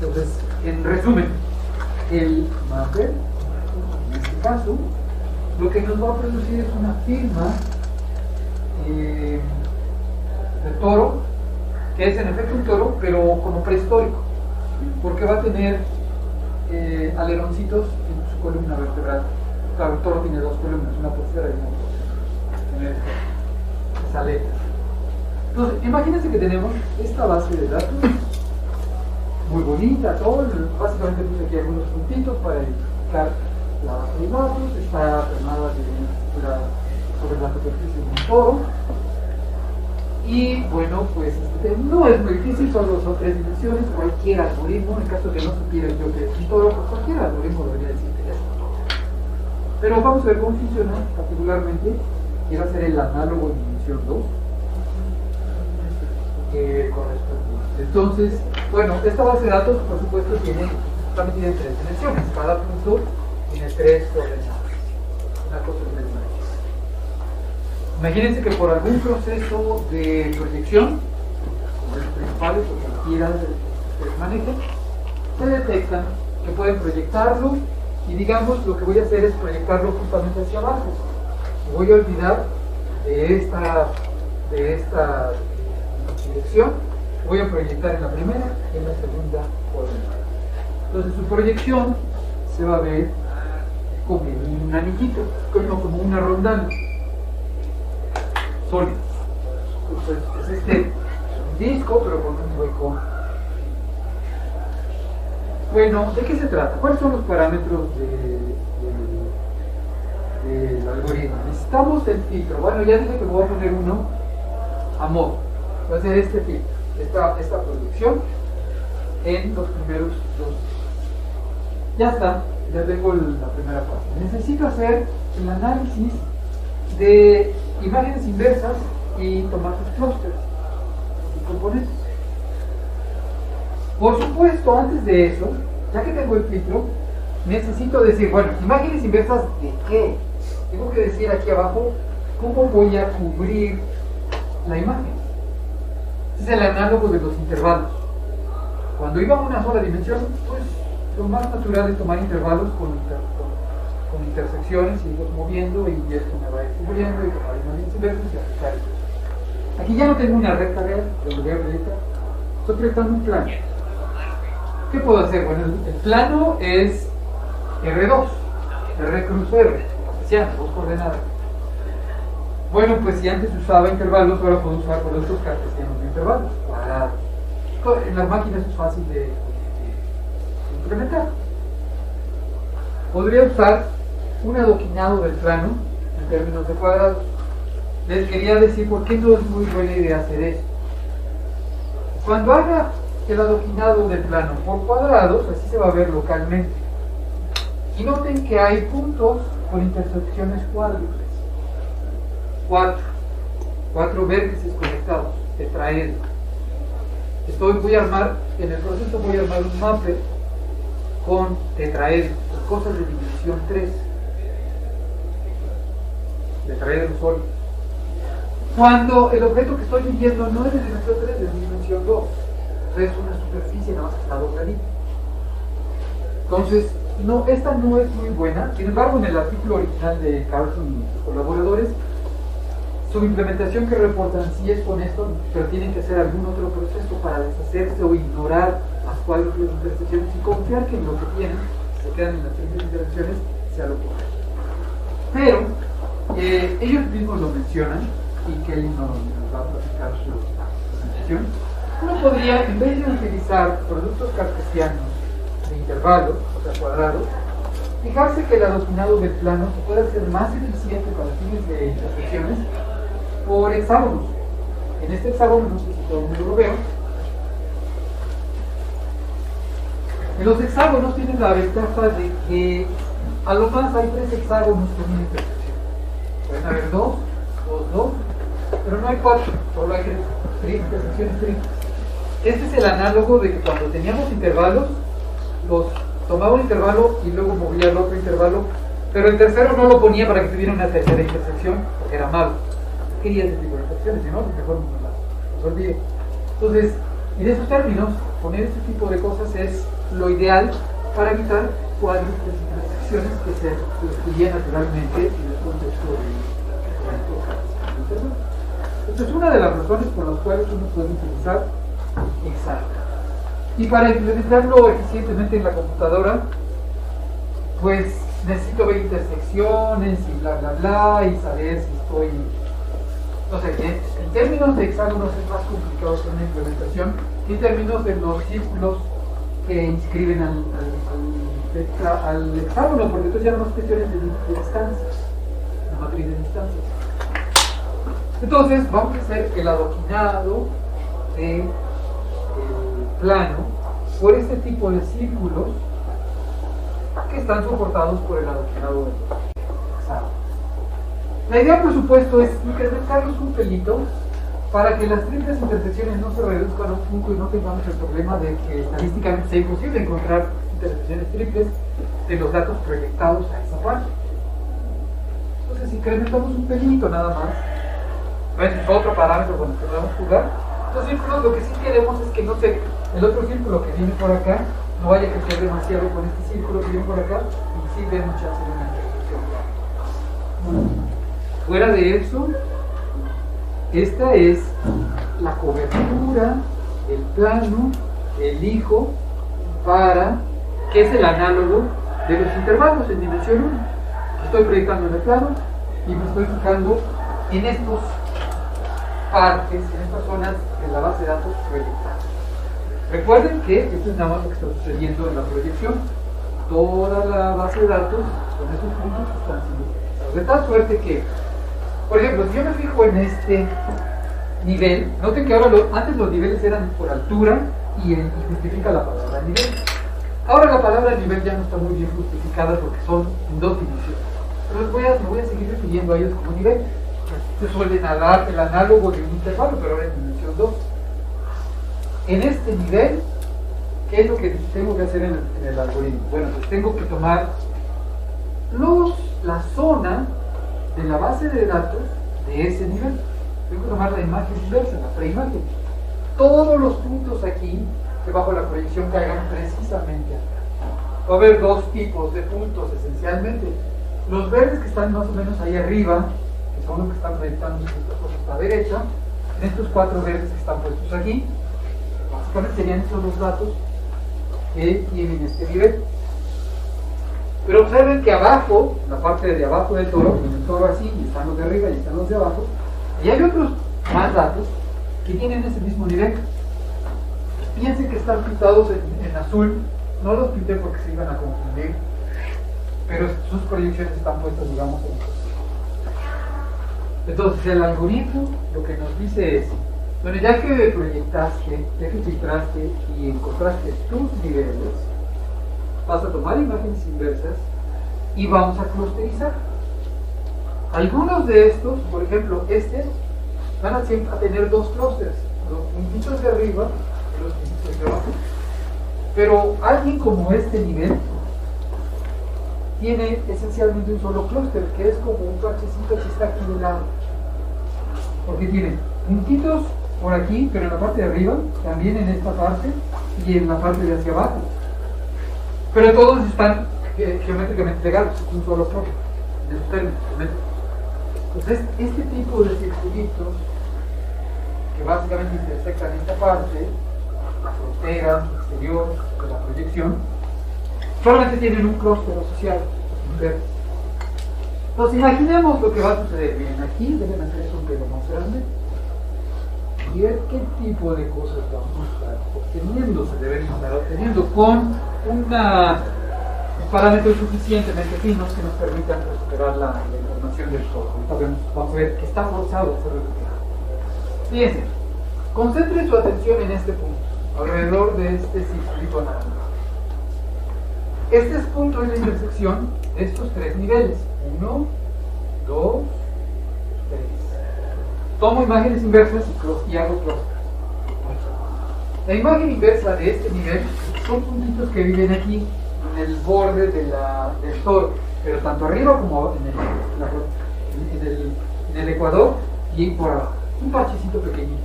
Entonces, en resumen, el mapper, en este caso, lo que nos va a producir es una firma de toro, que es en efecto un toro, pero como prehistórico, porque va a tener aleroncitos en su columna vertebral. Claro, el toro tiene dos columnas, una posterior y una posterior. Tiene esa aleta. Entonces, imagínense que tenemos esta base de datos muy bonita, todo. Básicamente puse aquí algunos puntitos para identificar la base de datos. Está armada de una estructura sobre la superficie de un toro. Y bueno, pues no es muy difícil, solo son 3 dimensiones. Cualquier algoritmo, en caso de que no supiera yo que es un toro, pues cualquier algoritmo debería decir que es un toro. Pero vamos a ver cómo funciona particularmente. Que va a ser el análogo en dimensión 2 que corresponde. Entonces, bueno, esta base de datos, por supuesto, está metida en 3 dimensiones. Cada punto tiene 3 coordenadas. Una cosa es una. Imagínense que por algún proceso de proyección, como los principales o cualquiera que ustedes manejen, se detectan que pueden proyectarlo y digamos lo que voy a hacer es proyectarlo justamente hacia abajo. Me voy a olvidar de esta dirección, voy a proyectar en la primera y en la segunda coordenada. Entonces su proyección se va a ver como un anillito, como una rondana sólida. Entonces es un disco pero con un hueco. Bueno, ¿de qué se trata? ¿Cuáles son los parámetros del algoritmo? Necesitamos el filtro. Bueno, ya dije que voy a poner uno a modo. Va a ser este filtro, esta proyección en los primeros 2. Ya está, ya tengo la primera parte. Necesito hacer el análisis de imágenes inversas y tomar sus clústeres y componentes. Por supuesto, antes de eso, ya que tengo el filtro, necesito decir, bueno, imágenes inversas ¿de qué? Tengo que decir aquí abajo cómo voy a cubrir la imagen. Este es el análogo de los intervalos. Cuando iba a una sola dimensión, pues lo más natural es tomar intervalos con intersecciones y irlos moviendo y esto me va a ir cubriendo y tomar imágenes inversas y aplicar eso. Aquí ya no tengo una recta real, lo voy a proyectar. Estoy proyectando un plano. ¿Qué puedo hacer? Bueno, el plano es R2, R cruz R, cartesiano, 2 coordenadas. Bueno, pues si antes usaba intervalos, ahora puedo usar productos cartesianos de intervalos, cuadrados. En las máquinas es fácil de implementar. Podría usar un adoquinado del plano en términos de cuadrados. Les quería decir por qué no es muy buena idea hacer esto. Cuando haga el adoquinado del plano por cuadrados, así se va a ver localmente. Y noten que hay puntos con intersecciones cuádruples. 4 vértices conectados, tetraedro. Voy a armar, en el proceso voy a armar un mapper con tetraedro, con cosas de dimensión 3. Tetraedro sólido. Cuando el objeto que estoy midiendo no es de dimensión 3, es de dimensión 2. Es una superficie nada más que está dobladita. Entonces, no, esta no es muy buena. Sin embargo, en el artículo original de Carlson y sus colaboradores, su implementación que reportan sí es con esto, pero tienen que hacer algún otro proceso para deshacerse o ignorar las cuádruples intersecciones y confiar que en lo que tienen, si se quedan en las triples intersecciones, sea lo correcto. Pero ellos mismos lo mencionan y Kelly nos va a platicar su presentación. Uno podría, en vez de utilizar productos cartesianos de intervalos, o sea cuadrados, fijarse que el adoquinado del plano se puede hacer más eficiente para fines de intersecciones por hexágonos. En este hexágono, no sé si todo el mundo lo veo, en los hexágonos tienen la ventaja de que a lo más hay 3 hexágonos con una intersección. Pueden haber 2, pero no hay 4, solo hay 3 intersecciones triples. Este es el análogo de que cuando teníamos intervalos, tomaba un intervalo y luego movía el otro intervalo, pero el tercero no lo ponía para que tuviera una tercera intersección, porque era malo. Quería ese tipo de intersecciones, si no, mejor no las olvide. Entonces, en esos términos, poner este tipo de cosas es lo ideal para evitar cuádruples intersecciones que se estudian naturalmente en el contexto de intervalos. Esta es una de las razones por las cuales uno puede utilizar exacta. Y para implementarlo eficientemente en la computadora, pues necesito ver intersecciones y bla bla bla y saber si estoy, no sé, en términos de hexágonos es más complicado hacer una implementación que en términos de los círculos que inscriben al hexágono, porque entonces ya no son cuestiones de distancia, la matriz de distancias. Entonces vamos a hacer el adoquinado del plano por este tipo de círculos que están soportados por el adoquinado del hexágono. La idea, por supuesto, es incrementarlos un pelito para que las triples intersecciones no se reduzcan a un punto y no tengamos el problema de que estadísticamente sea imposible encontrar intersecciones triples de los datos proyectados a esa parte. Entonces incrementamos un pelito nada más. Es otro parámetro con el que podemos jugar. Los círculos, lo que sí queremos es que no se, el otro círculo que viene por acá no vaya a crecer demasiado con este círculo que viene por acá y sí vemos chance de una intersección. Fuera de eso, esta es la cobertura del plano que elijo para, que es el análogo de los intervalos en dimensión 1. Estoy proyectando en el plano y me estoy fijando en estos partes, en estas zonas de la base de datos proyectadas. Recuerden que esto es nada más lo que está sucediendo en la proyección. Toda la base de datos con estos puntos están siendo. De tal suerte que, por ejemplo, si yo me fijo en este nivel, noten que ahora antes los niveles eran por altura y justifica la palabra nivel. Ahora la palabra nivel ya no está muy bien justificada porque son en dos dimensiones. Pero me voy a seguir refiriendo a ellos como nivel. Se suelen dar el análogo de un intervalo, pero ahora en dimensión 2. En este nivel, ¿qué es lo que tengo que hacer en el algoritmo? Bueno, pues tengo que tomar la zona de la base de datos de ese nivel. Tengo que tomar la imagen inversa, la preimagen. Todos los puntos aquí que bajo la proyección caigan precisamente acá. Va a haber dos tipos de puntos esencialmente. Los verdes que están más o menos ahí arriba, que son los que están proyectando estas cosas a la derecha, en estos cuatro verdes que están puestos aquí, básicamente serían estos los datos que tienen este nivel. Pero observen que abajo, la parte de abajo del toro, en el toro así, y están los de arriba y están los de abajo, y hay otros más datos que tienen ese mismo nivel. Piensen que están pintados en azul, no los pinté porque se iban a confundir, pero sus proyecciones están puestas, digamos, en estos. Entonces el algoritmo lo que nos dice es, bueno, ya que proyectaste, ya que filtraste y encontraste tus niveles, vas a tomar imágenes inversas y vamos a clusterizar. Algunos de estos, por ejemplo, van a tener dos clústeres, los puntitos de arriba y los puntitos de abajo. Pero alguien como este nivel tiene esencialmente un solo clúster, que es como un parchecito que está aquí de lado. Porque tiene puntitos por aquí, pero en la parte de arriba, también en esta parte y en la parte de hacia abajo. Pero todos están geométricamente pegados, es un solo clúster, en el término. Entonces, este tipo de circulitos que básicamente intersectan esta parte, la frontera exterior de la proyección, solamente tienen un clúster asociado. Entonces, imaginemos lo que va a suceder. Bien, aquí deben hacer eso un pelo más grande y ver qué tipo de cosas vamos a estar obteniendo, se deben estar obteniendo con parámetros suficientemente finos que nos permitan recuperar la información del todo. Vamos a ver que está forzado a ser recuperado. Fíjense, concentre su atención en este punto, alrededor de este circulito naranja. Este punto es la intersección de estos tres niveles. 1, 2, 3. Tomo imágenes inversas y hago clústeres. La imagen inversa de este nivel son puntitos que viven aquí, en el borde del toro, pero tanto arriba como en el ecuador y por abajo. Un parchecito pequeñito.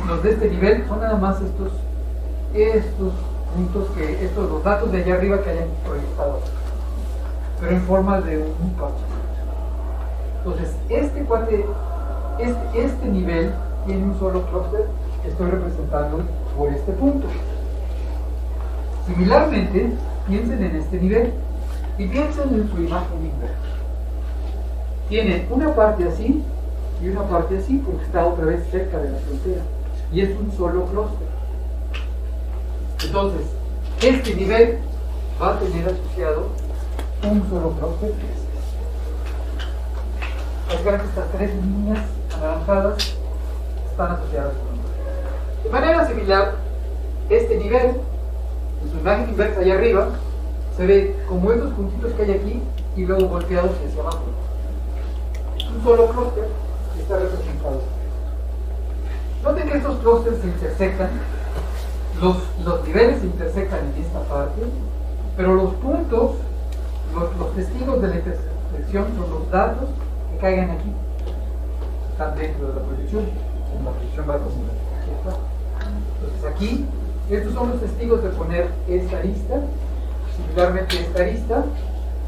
Los de este nivel son nada más estos puntos los datos de allá arriba que hayan proyectado, pero en forma de un parchecito. Entonces, este nivel tiene un solo clúster que estoy representando por este punto. Similarmente, piensen en este nivel y piensen en su imagen inversa. Tiene una parte así y una parte así porque está otra vez cerca de la frontera y es un solo clúster. Entonces, este nivel va a tener asociado un solo clúster. Recuerden que estas tres líneas anaranjadas están asociadas con un clúster. De manera similar, este nivel, en su imagen inversa allá arriba, se ve como estos puntitos que hay aquí y luego golpeados hacia abajo. Un solo clúster está representado. Noten que estos clústeres se intersectan, los niveles se intersectan en esta parte, pero los puntos, los testigos de la intersección son los datos que caigan aquí. Están dentro de la proyección, en la proyección va a continuar. Aquí está. Entonces aquí, estos son los testigos de poner esta arista. Similarmente esta arista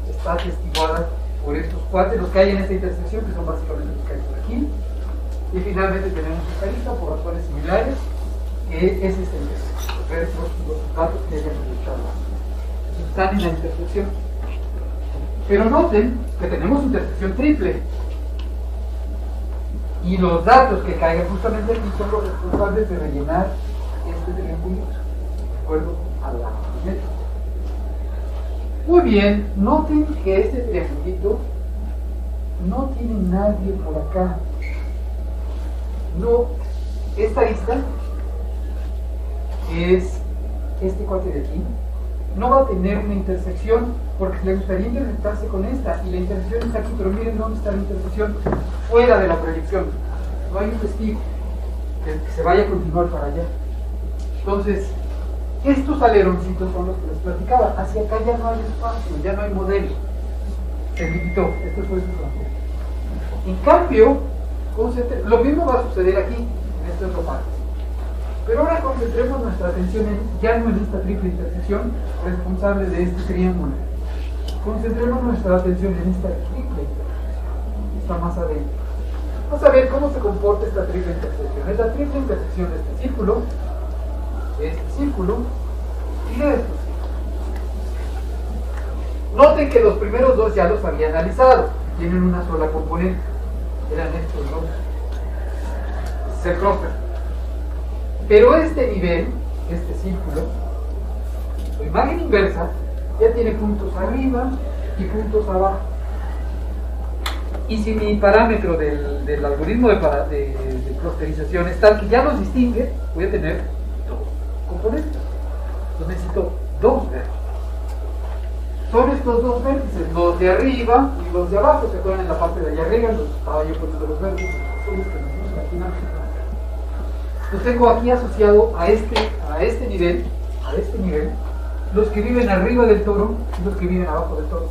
está atestiguada por estos cuates, los que hay en esta intersección, que son básicamente los que hay por aquí. Y finalmente tenemos esta arista por razones similares, que es esta intersección. Los datos que hayan proyectado están en la intersección. Pero noten que tenemos intersección triple. Y los datos que caigan justamente aquí son los responsables de rellenar este triangulito, de acuerdo a la primera. Muy bien, noten que este triangulito no tiene nadie por acá. No, esta arista, que es este cuate de aquí, no va a tener una intersección porque le gustaría intersectarse con esta y la intersección está aquí, pero miren dónde está la intersección, fuera de la proyección. No hay un testigo que se vaya a continuar para allá. Entonces, estos aleroncitos son los que les platicaba. Hacia acá ya no hay espacio, ya no hay modelo. Se limitó, esto fue su frontera. En cambio, lo mismo va a suceder aquí, en esta otra parte. Pero ahora concentremos nuestra atención ya no en esta triple intersección responsable de este triángulo. Concentremos nuestra atención en esta triple intersección, está más adentro. Vamos a ver cómo se comporta esta triple intersección. Es la triple intersección de este círculo y de estos círculos. Noten que los primeros dos ya los había analizado, tienen una sola componente, eran estos dos. Es el clúster. Pero este nivel, este círculo, su imagen inversa, ya tiene puntos arriba y puntos abajo. Y si mi parámetro del algoritmo de clusterización es tal que ya los distingue, voy a tener dos componentes. Entonces necesito dos vértices. Son estos dos vértices, los de arriba y los de abajo. ¿Se acuerdan en la parte de allá arriba? Los estaba yo poniendo los vértices azules que nos gustan aquí. Los tengo aquí asociado a este nivel, los que viven arriba del toro y los que viven abajo del toro.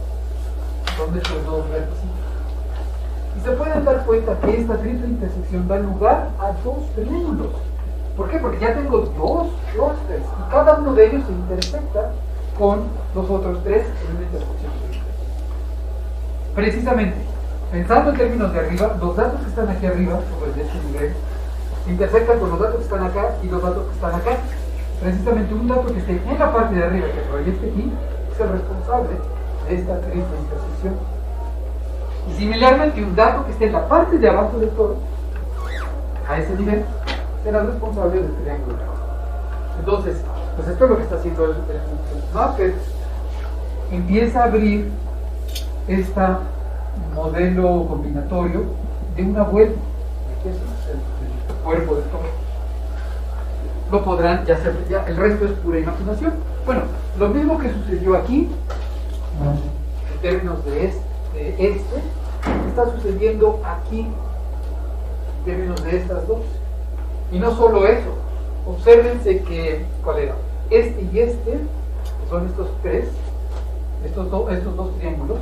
Son de estos dos vértices. Y se pueden dar cuenta que esta triple intersección da lugar a dos triángulos. ¿Por qué? Porque ya tengo dos clústeres y cada uno de ellos se intersecta con los otros tres en una intersección. Precisamente, pensando en términos de arriba, los datos que están aquí arriba, sobre este nivel, se intersectan con los datos que están acá y los datos que están acá. Precisamente un dato que esté en la parte de arriba que proyecte aquí es el responsable de esta triple intersección. Y similarmente un dato que esté en la parte de abajo del toro, a ese nivel, será responsable del triángulo. Entonces, pues esto es lo que está haciendo el mapper. Empieza a abrir este modelo combinatorio de una vuelta. Aquí es el cuerpo del toro. Lo podrán ya hacer, ya, el resto es pura imaginación. Bueno, lo mismo que sucedió aquí, en términos de este, está sucediendo aquí, en términos de estas dos. Y no solo eso, obsérvense que, ¿cuál era? Este y este, que son estos tres, estos dos triángulos,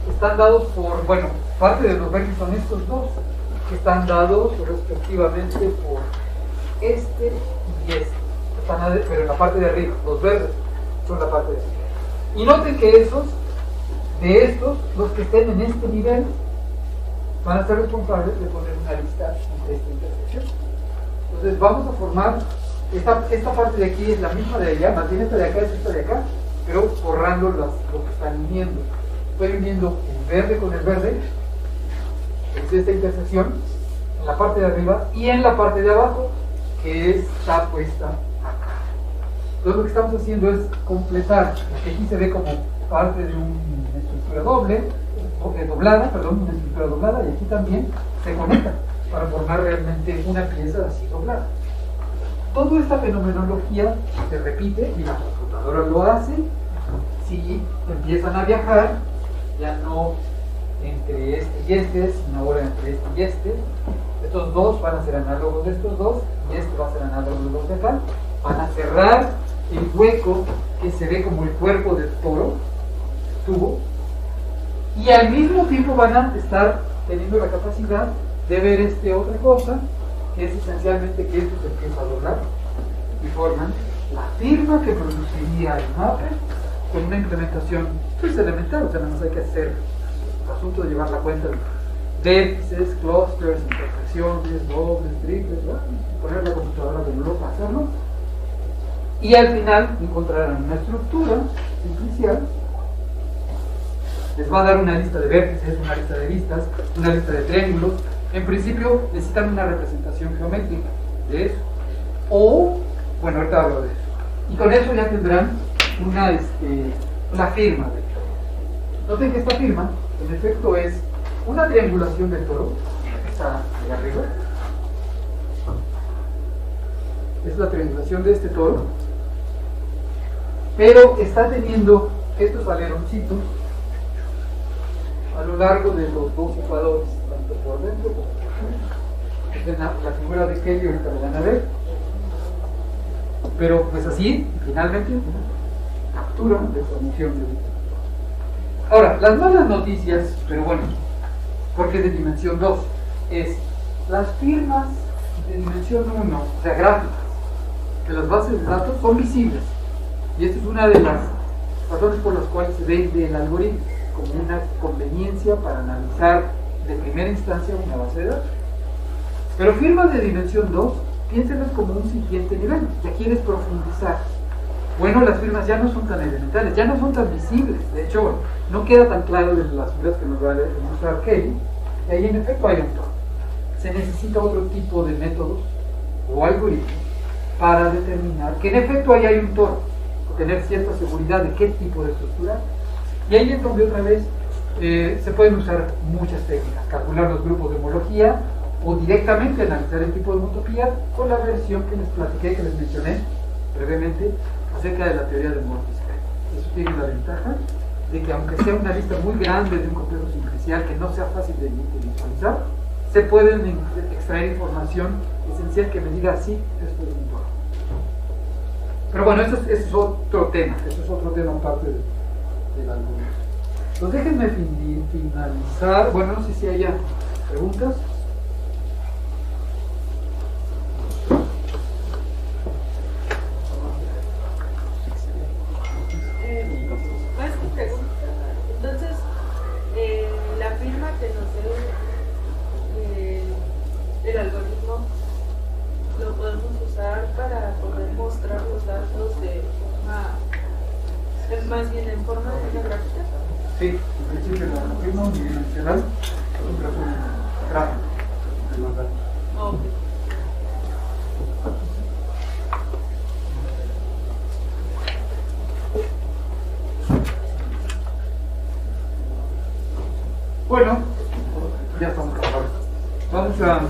están dados por, bueno, parte de los vértices son estos dos, que están dados respectivamente por este y este, pero en la parte de arriba, los verdes son la parte de arriba. Y noten que de estos, los que estén en este nivel, van a ser responsables de poner una lista de esta intersección. Entonces vamos a formar, esta parte de aquí es la misma de allá, más bien esta de acá es esta de acá, pero borrando lo que están uniendo. Estoy uniendo el verde con el verde, es esta intersección, en la parte de arriba y en la parte de abajo, que está puesta acá. Entonces lo que estamos haciendo es completar lo que aquí se ve como parte de una estructura una estructura doblada, y aquí también se conecta para formar realmente una pieza así doblada. Toda esta fenomenología se repite y la computadora lo hace si empiezan a viajar, ya no entre este y este, sino ahora entre este y este. Estos dos van a ser análogos de estos dos, y este va a ser análogo de los de acá. Van a cerrar el hueco que se ve como el cuerpo del toro, tubo, y al mismo tiempo van a estar teniendo la capacidad de ver otra cosa, que es esencialmente que esto se empieza a doblar y forman la firma que produciría el mapa con una implementación pues elemental. O sea, nada más hay que hacer el asunto de llevar la cuenta de vértices, clusters, intersecciones, dobles, triples, ¿verdad? Poner la computadora como loca, hacerlo, y al final encontrarán una estructura simplicial. Les va a dar una lista de vértices, una lista de vistas, una lista de triángulos. En principio necesitan una representación geométrica de eso, o, bueno, ahorita hablo de eso, y con eso ya tendrán una firma del toro. Noten que esta firma en efecto es una triangulación del toro, que está de arriba, es la triangulación de este toro, pero está teniendo estos aleroncitos a lo largo de los dos ecuadores, tanto por dentro como por fuera. La figura de Kelly ahorita lo van a ver, pero pues así, finalmente, captura de formación de vida. Ahora, las malas noticias, pero bueno, porque es de dimensión 2, es las firmas de dimensión 1, o sea, gráficas, de las bases de datos son visibles, y esta es una de las razones por las cuales se vende el algoritmo como una conveniencia para analizar de primera instancia una base de datos. Pero firmas de dimensión 2, piénsenlas como un siguiente nivel. Ya quieres profundizar. Bueno, las firmas ya no son tan elementales, ya no son tan visibles. De hecho, no queda tan claro de las figuras que nos va a demostrar Kelly, y ahí en efecto hay un toro. Se necesita otro tipo de métodos o algoritmos para determinar que en efecto ahí hay un toro, o tener cierta seguridad de qué tipo de estructura. Y ahí es donde otra vez se pueden usar muchas técnicas, calcular los grupos de homología o directamente analizar el tipo de homotopía con la versión que les platiqué, que les mencioné brevemente acerca de la teoría del modo fiscal. Eso tiene la ventaja de que aunque sea una lista muy grande de un complejo simplicial que no sea fácil de visualizar, se pueden extraer información esencial que me diga sí, esto es un toro. Pero bueno, eso es otro tema, aparte del algoritmo. Entonces déjenme finalizar. Bueno, no sé si haya preguntas. Más que pregunta, entonces la firma que nos dé el algoritmo lo podemos usar para poder mostrar los datos de forma, más bien en forma de una gráfica. Sí, en principio el algoritmo unidimensional es un resumen gráfico de los datos. Okay. Bueno, ya estamos acabados. Vamos a...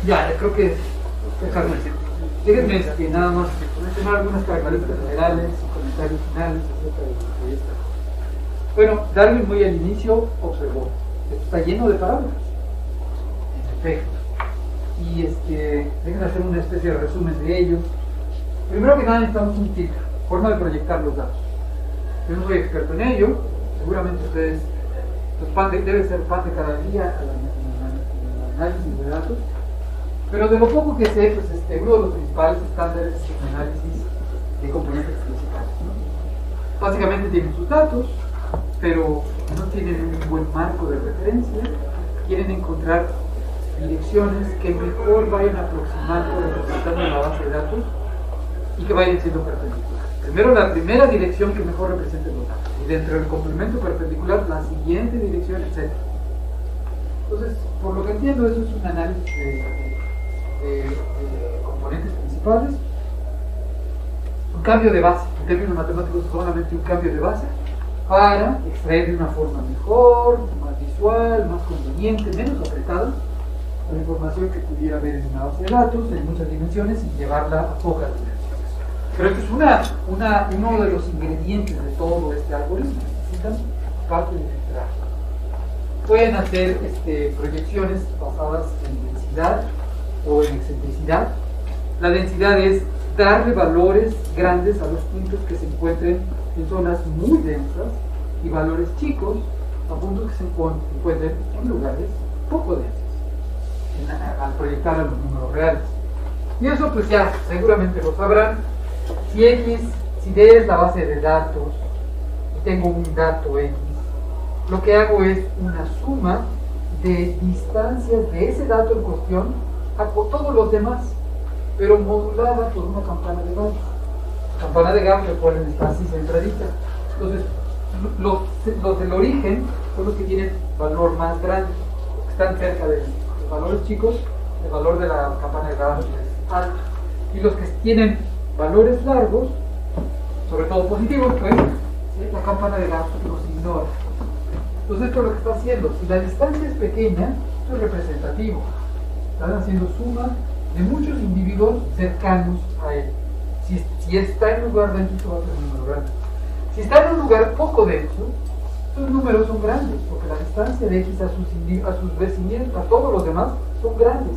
Ya, creo que dejarme decir. Déjenme que nada más mencionar algunas características generales y comentarios finales acerca del proyecto. Bueno, Darwin muy al inicio observó, esto está lleno de parámetros, en efecto. Y déjenme hacer una especie de resumen de ellos. Primero que nada necesitamos un filtro, forma de proyectar los datos. Yo no soy experto en ello, seguramente ustedes debe ser pan de cada día el análisis de datos, pero de lo poco que sé, pues uno de los principales estándares de análisis de componentes principales, ¿no? Básicamente tienen sus datos, pero no tienen un buen marco de referencia, quieren encontrar direcciones que mejor vayan aproximando o representando la base de datos y que vayan siendo perpendiculares. Primero la primera dirección que mejor represente los datos, y dentro del complemento perpendicular la siguiente dirección, etc. Entonces, por lo que entiendo, eso es un análisis de componentes principales. un cambio de base, en términos matemáticos solamente un cambio de base, para extraer de una forma mejor, más visual, más conveniente, menos apretada, la información que pudiera haber en una base de datos en muchas dimensiones y llevarla a pocas dimensiones. Pero esto es uno de los ingredientes de todo este algoritmo. Necesitan parte de filtrar. Pueden hacer proyecciones basadas en densidad o en excentricidad. La densidad es darle valores grandes a los puntos que se encuentren en zonas muy densas y valores chicos a puntos que se encuentren en lugares poco densos, al proyectar a los números reales. Y eso pues ya seguramente lo sabrán. Si D es la base de datos y tengo un dato X, lo que hago es una suma de distancias de ese dato en cuestión a todos los demás, pero modulada por una campana de Gauss. La campana de Gauss, recuerden, está así centradita. Entonces, los del origen son los que tienen valor más grande, los que están cerca de los valores chicos, el valor de la campana de Gauss es alto. Y los que tienen valores largos, sobre todo positivos, pues, la campana de Gauss los ignora. Entonces, esto es lo que está haciendo. Si la distancia es pequeña, esto es representativo. Están haciendo suma de muchos individuos cercanos a él. Si está en un lugar denso, esto va a ser un número grande. Si está en un lugar poco denso, estos números son grandes, porque la distancia de X a sus vecindarios, a todos los demás, son grandes.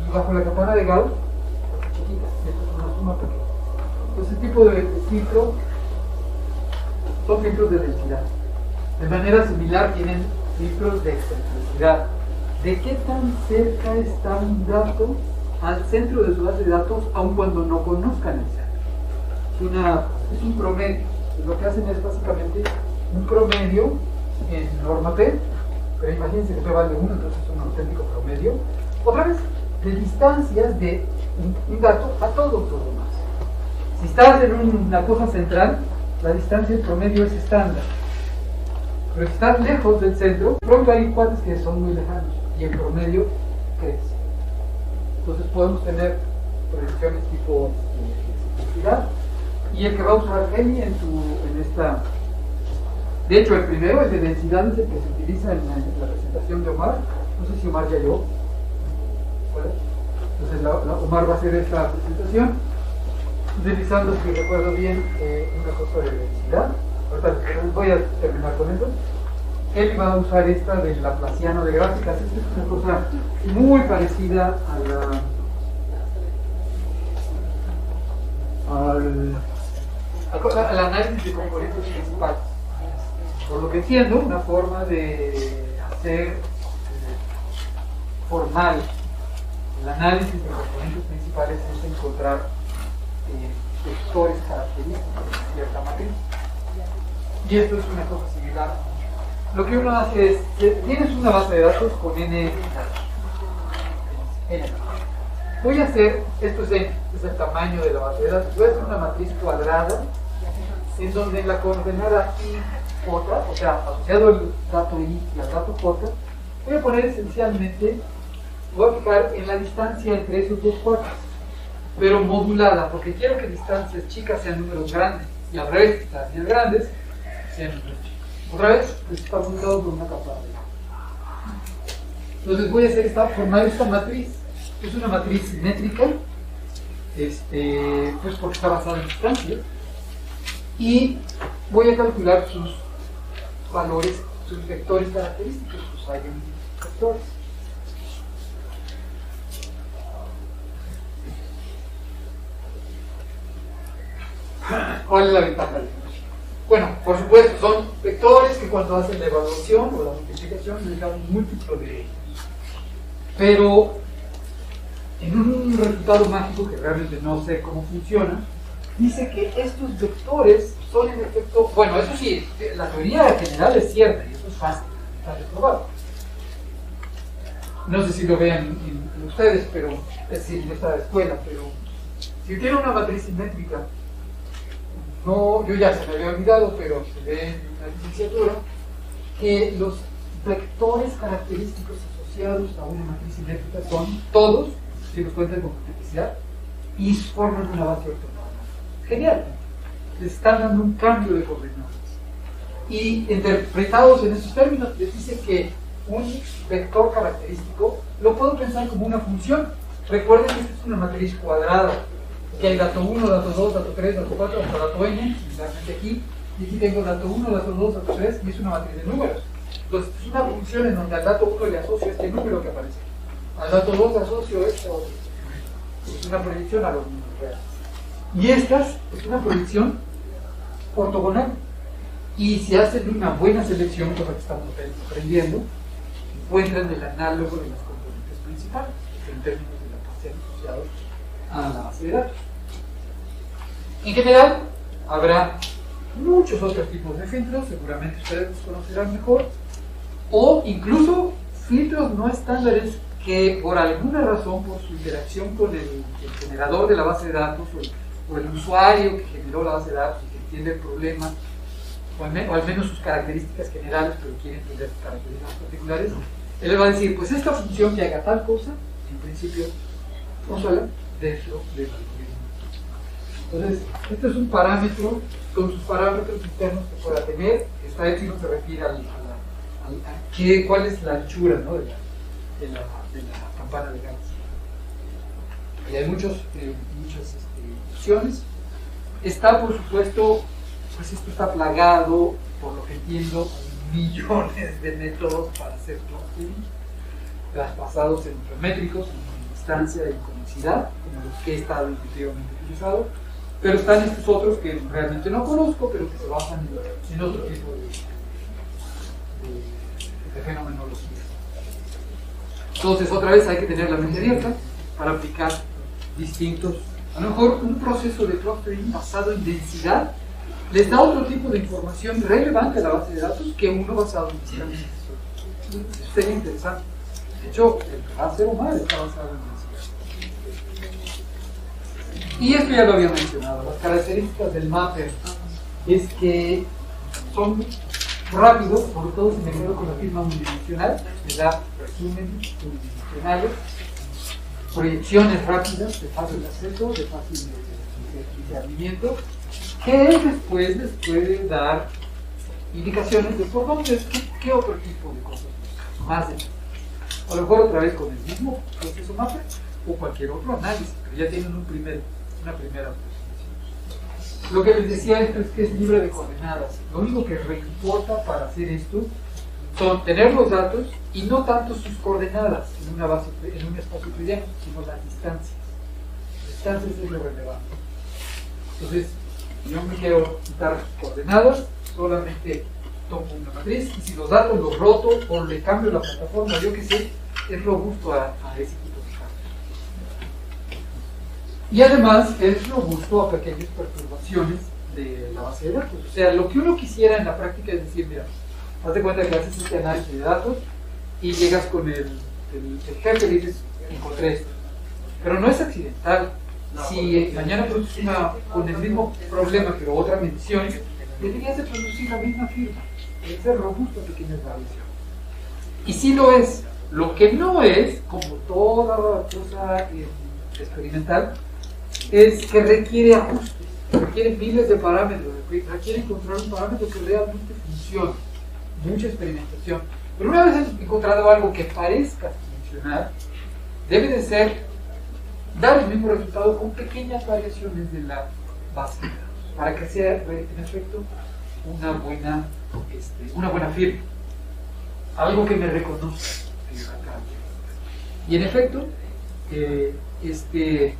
Y bajo la campana de Gauss, chiquitas, esto es una suma pequeña. Entonces, este tipo de filtro son filtros de densidad. De manera similar tienen filtros de excentricidad. ¿De qué tan cerca está un dato al centro de su base de datos, aun cuando no conozcan el centro? Es un promedio. Lo que hacen es básicamente un promedio en norma P, pero imagínense que P vale 1, entonces es un auténtico promedio. Otra vez, de distancias de un dato a todos los demás. Si estás en una cosa central, la distancia en promedio es estándar. Pero si estás lejos del centro, pronto hay cuates que son muy lejanos y el promedio crece. Entonces podemos tener proyecciones tipo excentricidad, y el que va a usar Eli en esta. De hecho, el primero, el de densidad, es el que se utiliza en la presentación de Omar. No sé si Omar ya llegó. Entonces, Omar va a hacer esta presentación utilizando, si recuerdo bien, una cosa de densidad. Ahorita voy a terminar con eso. Él va a usar esta del laplaciano de gráficas. Esta es una cosa muy parecida al análisis de componentes principales. Por lo que entiendo, una forma de hacer formal el análisis de componentes principales es encontrar vectores característicos de cierta matriz. Y esto es una cosa similar. Lo que uno hace es, tienes una base de datos con n datos. Voy a hacer, esto es el tamaño de la base de datos, voy a hacer una matriz cuadrada en donde en la coordenada i, j, o sea, asociado el dato i y al dato j, voy a poner esencialmente, voy a fijar en la distancia entre esos dos cuates, pero modulada, porque quiero que distancias chicas sean números grandes, y al revés, distancias grandes sean números chicos. Otra vez, está modulado por una capa de. Entonces voy a hacer formar esta matriz. Es una matriz simétrica, pues porque está basada en distancias, y voy a calcular sus valores, sus vectores característicos, sus eigenvectores. ¿Cuál es la ventaja de ellos? Bueno, por supuesto, son vectores que cuando hacen la evaluación o la multiplicación les dan un múltiplo de ellos. Pero en un resultado mágico que realmente no sé cómo funciona, dice que estos vectores son en efecto, bueno, eso sí, la teoría general es cierta y eso es fácil de probar. No sé si lo vean en ustedes, pero es decir, en esta escuela, pero si tiene una matriz simétrica, no, yo ya se me había olvidado, pero se ve en la licenciatura que los vectores característicos asociados a una matriz simétrica son todos, si los cuentan con multiplicidad, y forman una base ortonormal. Genial, les están dando un cambio de coordenadas. Y interpretados en esos términos, les dice que un vector característico lo puedo pensar como una función. Recuerden que esta es una matriz cuadrada, que hay dato 1, dato 2, dato 3, dato 4, hasta dato n, similarmente aquí, y aquí tengo dato 1, dato 2, dato 3, y es una matriz de números. Entonces, es una función en donde al dato 1 le asocio este número que aparece. Al dato 2 le asocio esto. Es una proyección a los números reales. Y esta es una proyección ortogonal. Y si hacen una buena selección, cosa que estamos aprendiendo, encuentran el análogo de las componentes principales, en términos de la parcial asociados a la base de datos. En general, habrá muchos otros tipos de filtros, seguramente ustedes los conocerán mejor, o incluso filtros no estándares que por alguna razón, por su interacción con el generador de la base de datos o el usuario que generó la base de datos y que entiende el problema, o al menos sus características generales, pero quiere entender sus características particulares, él le va a decir, pues esta función que haga tal cosa, en principio, consuela dentro del algoritmo. Entonces, este es un parámetro con sus parámetros internos que pueda tener. Esta epsilon se refiere cuál es la anchura, ¿no?, de la campana de Gauss. Y hay muchas opciones. Está, por supuesto, pues esto está plagado, por lo que entiendo, millones de métodos para hacer clustering, traspasados en geométricos, en distancia y conicidad, como los que he estado intuitivamente utilizado, pero están estos otros que realmente no conozco, pero que se basan en otro tipo de fenomenología. Entonces, otra vez hay que tener la mente abierta para aplicar distintos, a lo mejor un proceso de clustering basado en densidad les da otro tipo de información relevante a la base de datos que uno basado en distancia. Eso sería interesante. De hecho, el hacer humano está basado en densidad. Y esto ya lo había mencionado. Las características del mapper es que son rápidos, sobre todo si me quedo con la firma unidimensional, me da resúmenes unidimensionales, proyecciones rápidas de fácil acceso, de fácil discernimiento, que después les puede dar indicaciones de por dónde, qué otro tipo de cosas más de, a lo mejor otra vez con el mismo proceso mapper o cualquier otro análisis, pero ya tienen una primera aproximación. Lo que les decía esto es que es libre de coordenadas. Lo único que importa para hacer esto son tener los datos y no tanto sus coordenadas en un espacio euclidiano, sino las distancias. Las distancias es lo relevante. Entonces, yo me quiero quitar coordenadas, solamente tomo una matriz y si los datos los roto o le cambio la plataforma, yo que sé, es robusto a ese tipo de cambio. Y además es robusto a pequeñas perturbaciones de la base de datos. O sea, lo que uno quisiera en la práctica es decir, mira, haz de cuenta que haces este análisis de datos y llegas con el jefe y dices, encontré esto. Pero no es accidental. Si mañana produces con el mismo problema pero otra medición, deberías de producir la misma firma. Debe ser robusto a pequeñas variaciones. Y si lo es, lo que no es, como toda cosa experimental, es que requiere ajustes, requiere miles de parámetros, requiere encontrar un parámetro que realmente funcione. Mucha experimentación. Pero una vez encontrado algo que parezca funcionar, debe de ser dar el mismo resultado con pequeñas variaciones de la base de datos, para que sea en efecto una buena firma, algo que me reconozca en la característica. Y en efecto, este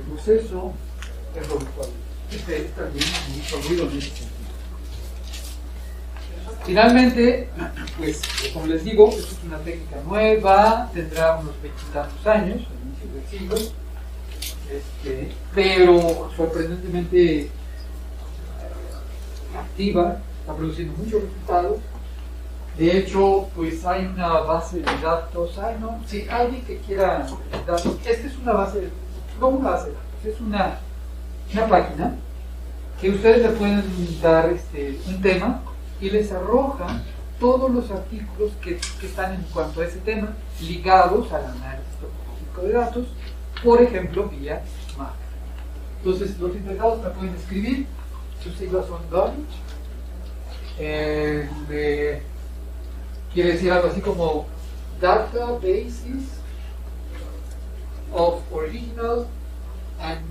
proceso es robusto. Está bien, mucho ruido en ese sentido. Finalmente, pues como les digo, esto es una técnica nueva, tendrá unos 20 y tantos años, al inicio del siglo, pero sorprendentemente activa, está produciendo muchos resultados. De hecho, pues hay una base de datos, si alguien que quiera datos, esta es una base, no una base de datos, es una página que ustedes le pueden dar un tema y les arroja todos los artículos que están en cuanto a ese tema ligados al análisis topológico de datos, por ejemplo, vía Mapper. Entonces, los interesados me pueden escribir, sus siglas son DONIC, quiere decir algo así como Databases of Original and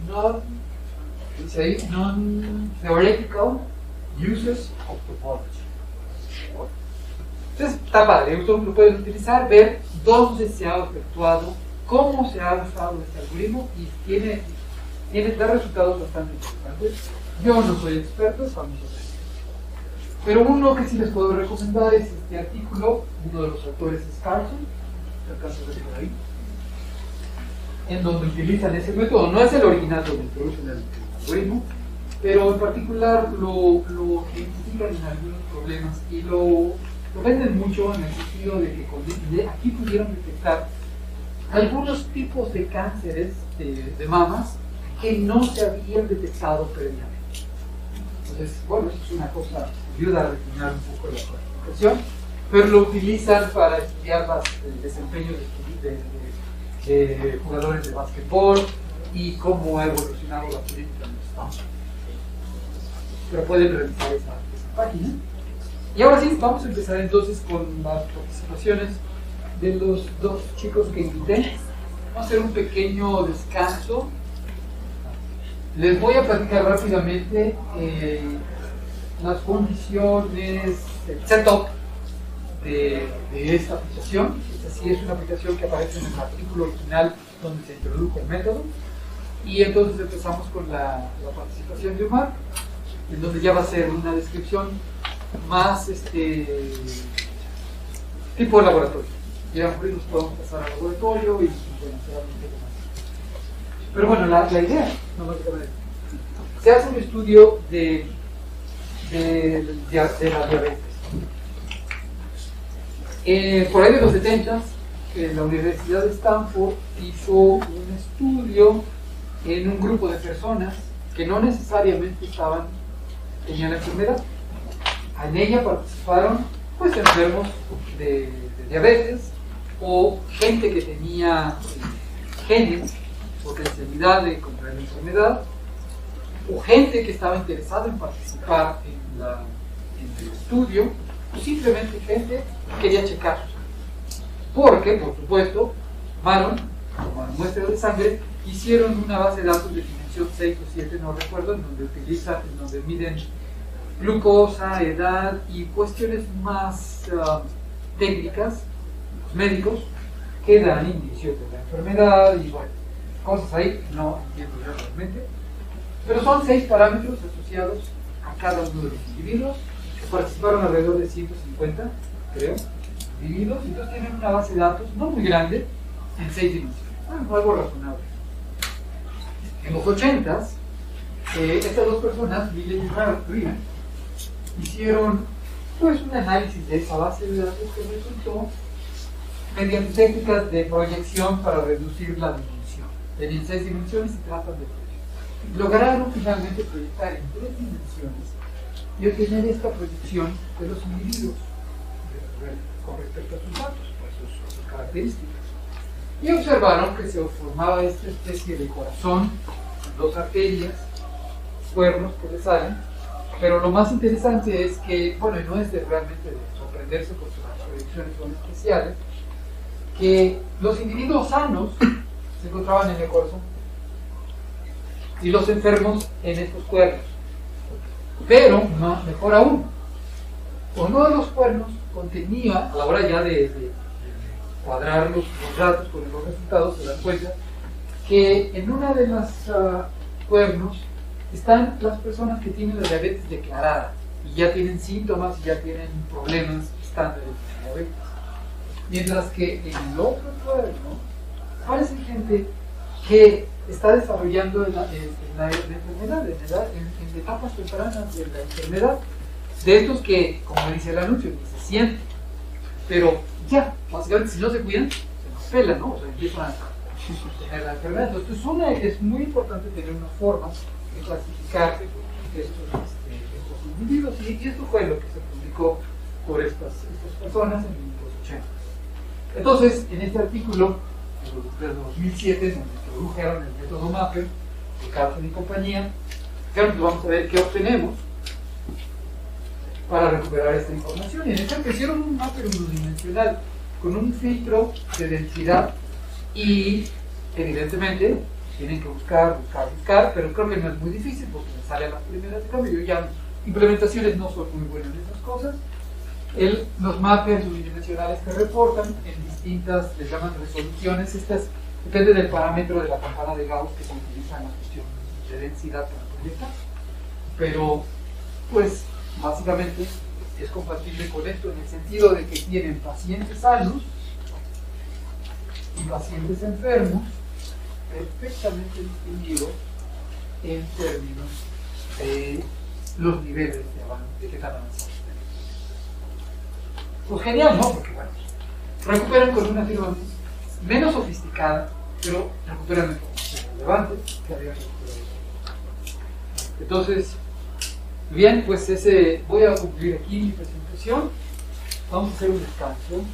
Non-Theoretical Uses of Topology. Entonces, está padre, ustedes lo pueden utilizar, ver dónde se ha efectuado, cómo se ha usado este algoritmo y da resultados bastante interesantes. Yo no soy experto, son mis otros. Pero uno que sí les puedo recomendar es este artículo, uno de los autores es Carlson, que alcanza a ver por ahí, en donde utilizan ese método. No es el original donde introducen el algoritmo, pero en particular lo identifican en algunos problemas y lo venden mucho en el sentido de que aquí pudieron detectar algunos tipos de cánceres de mamas que no se habían detectado previamente. Entonces, bueno, eso es una cosa que ayuda a refinar un poco la clasificación, pero lo utilizan para estudiar el desempeño de jugadores de básquetbol y cómo ha evolucionado la política en los Estados Unidos. Pero pueden revisar esa página. Y ahora sí, vamos a empezar entonces con las participaciones de los dos chicos que invité. Vamos a hacer un pequeño descanso. Les voy a platicar rápidamente las condiciones, el setup de esta aplicación. Esta sí es una aplicación que aparece en el artículo original donde se introdujo el método. Y entonces empezamos con la participación de Omar, en donde ya va a ser una descripción más tipo de laboratorio. Ya nos podemos pasar al laboratorio y bueno, hacer algo un poco más. Pero bueno, la idea, no se hace un estudio de la diabetes. Por ahí de los 70s, la Universidad de Stanford hizo un estudio en un grupo de personas que no necesariamente tenían la enfermedad. En ella participaron pues enfermos de diabetes o gente que tenía genes, potencialidad de contraer la enfermedad, o gente que estaba interesada en participar en el estudio, o simplemente gente que quería checar. Porque, por supuesto, tomaron muestras de sangre, hicieron una base de datos de dimensión 6 o 7, no recuerdo, en donde miden glucosa, edad y cuestiones más técnicas, médicos, que dan indicios de la enfermedad y bueno, cosas ahí, no entiendo yo realmente. Pero son 6 parámetros asociados a cada uno de los individuos, que participaron alrededor de 150, creo, individuos, y entonces tienen una base de datos no muy grande, en 6 dimensiones, algo razonable. En los 80s, estas dos personas, Millen y Ryan, hicieron pues un análisis de esa base de datos que resultó mediante técnicas de proyección para reducir la dimensión. Tenían 6 dimensiones y tratan de proyectar. Lograron finalmente proyectar en 3 dimensiones y obtener esta proyección de los individuos con respecto a sus datos, a sus características. Y observaron que se formaba esta especie de corazón, 2 arterias, cuernos que le salen. Pero lo más interesante es que, bueno, y no es realmente de sorprenderse porque las proyecciones son especiales, que los individuos sanos se encontraban en el corazón y los enfermos en estos cuernos. Pero, mejor aún, uno de los cuernos contenía, a la hora ya de cuadrar los datos con los resultados, se dan cuenta que en una de las cuernos están las personas que tienen la diabetes declarada y ya tienen síntomas y ya tienen problemas estándares de diabetes. Mientras que en el otro cuerno aparece gente que está desarrollando la enfermedad, en etapas tempranas de la enfermedad, de estos que, como dice el anuncio, ni se sienten, pero ya, básicamente si no se cuidan, se nos pelan, ¿no? O sea, empiezan a tener la enfermedad. Entonces es muy importante tener una forma de clasificar estos individuos, y esto fue lo que se publicó por estas personas en los 80. Entonces, en este artículo de 2007, donde introdujeron el método Mapper, de Carlson y compañía. Digamos, vamos a ver qué obtenemos para recuperar esta información. Y en esta hicieron un mapper unidimensional con un filtro de densidad y evidentemente tienen que buscar, pero creo que no es muy difícil porque me sale a las primeras de cambio. Yo ya implementaciones no son muy buenas en esas cosas. Los mappers unidimensionales que reportan en distintas, les llaman resoluciones, estas depende del parámetro de la campana de Gauss que se utiliza en la cuestión de densidad para proyectar, pero pues básicamente es compatible con esto en el sentido de que tienen pacientes sanos y pacientes enfermos perfectamente distinguidos en términos de los niveles de qué tan avanzados tenemos. Pues genial, ¿no? Porque bueno, recuperan con una firma menos sofisticada, pero recuperan información relevante que había recuperado. Entonces, bien, pues voy a concluir aquí mi presentación. Vamos a hacer un descanso.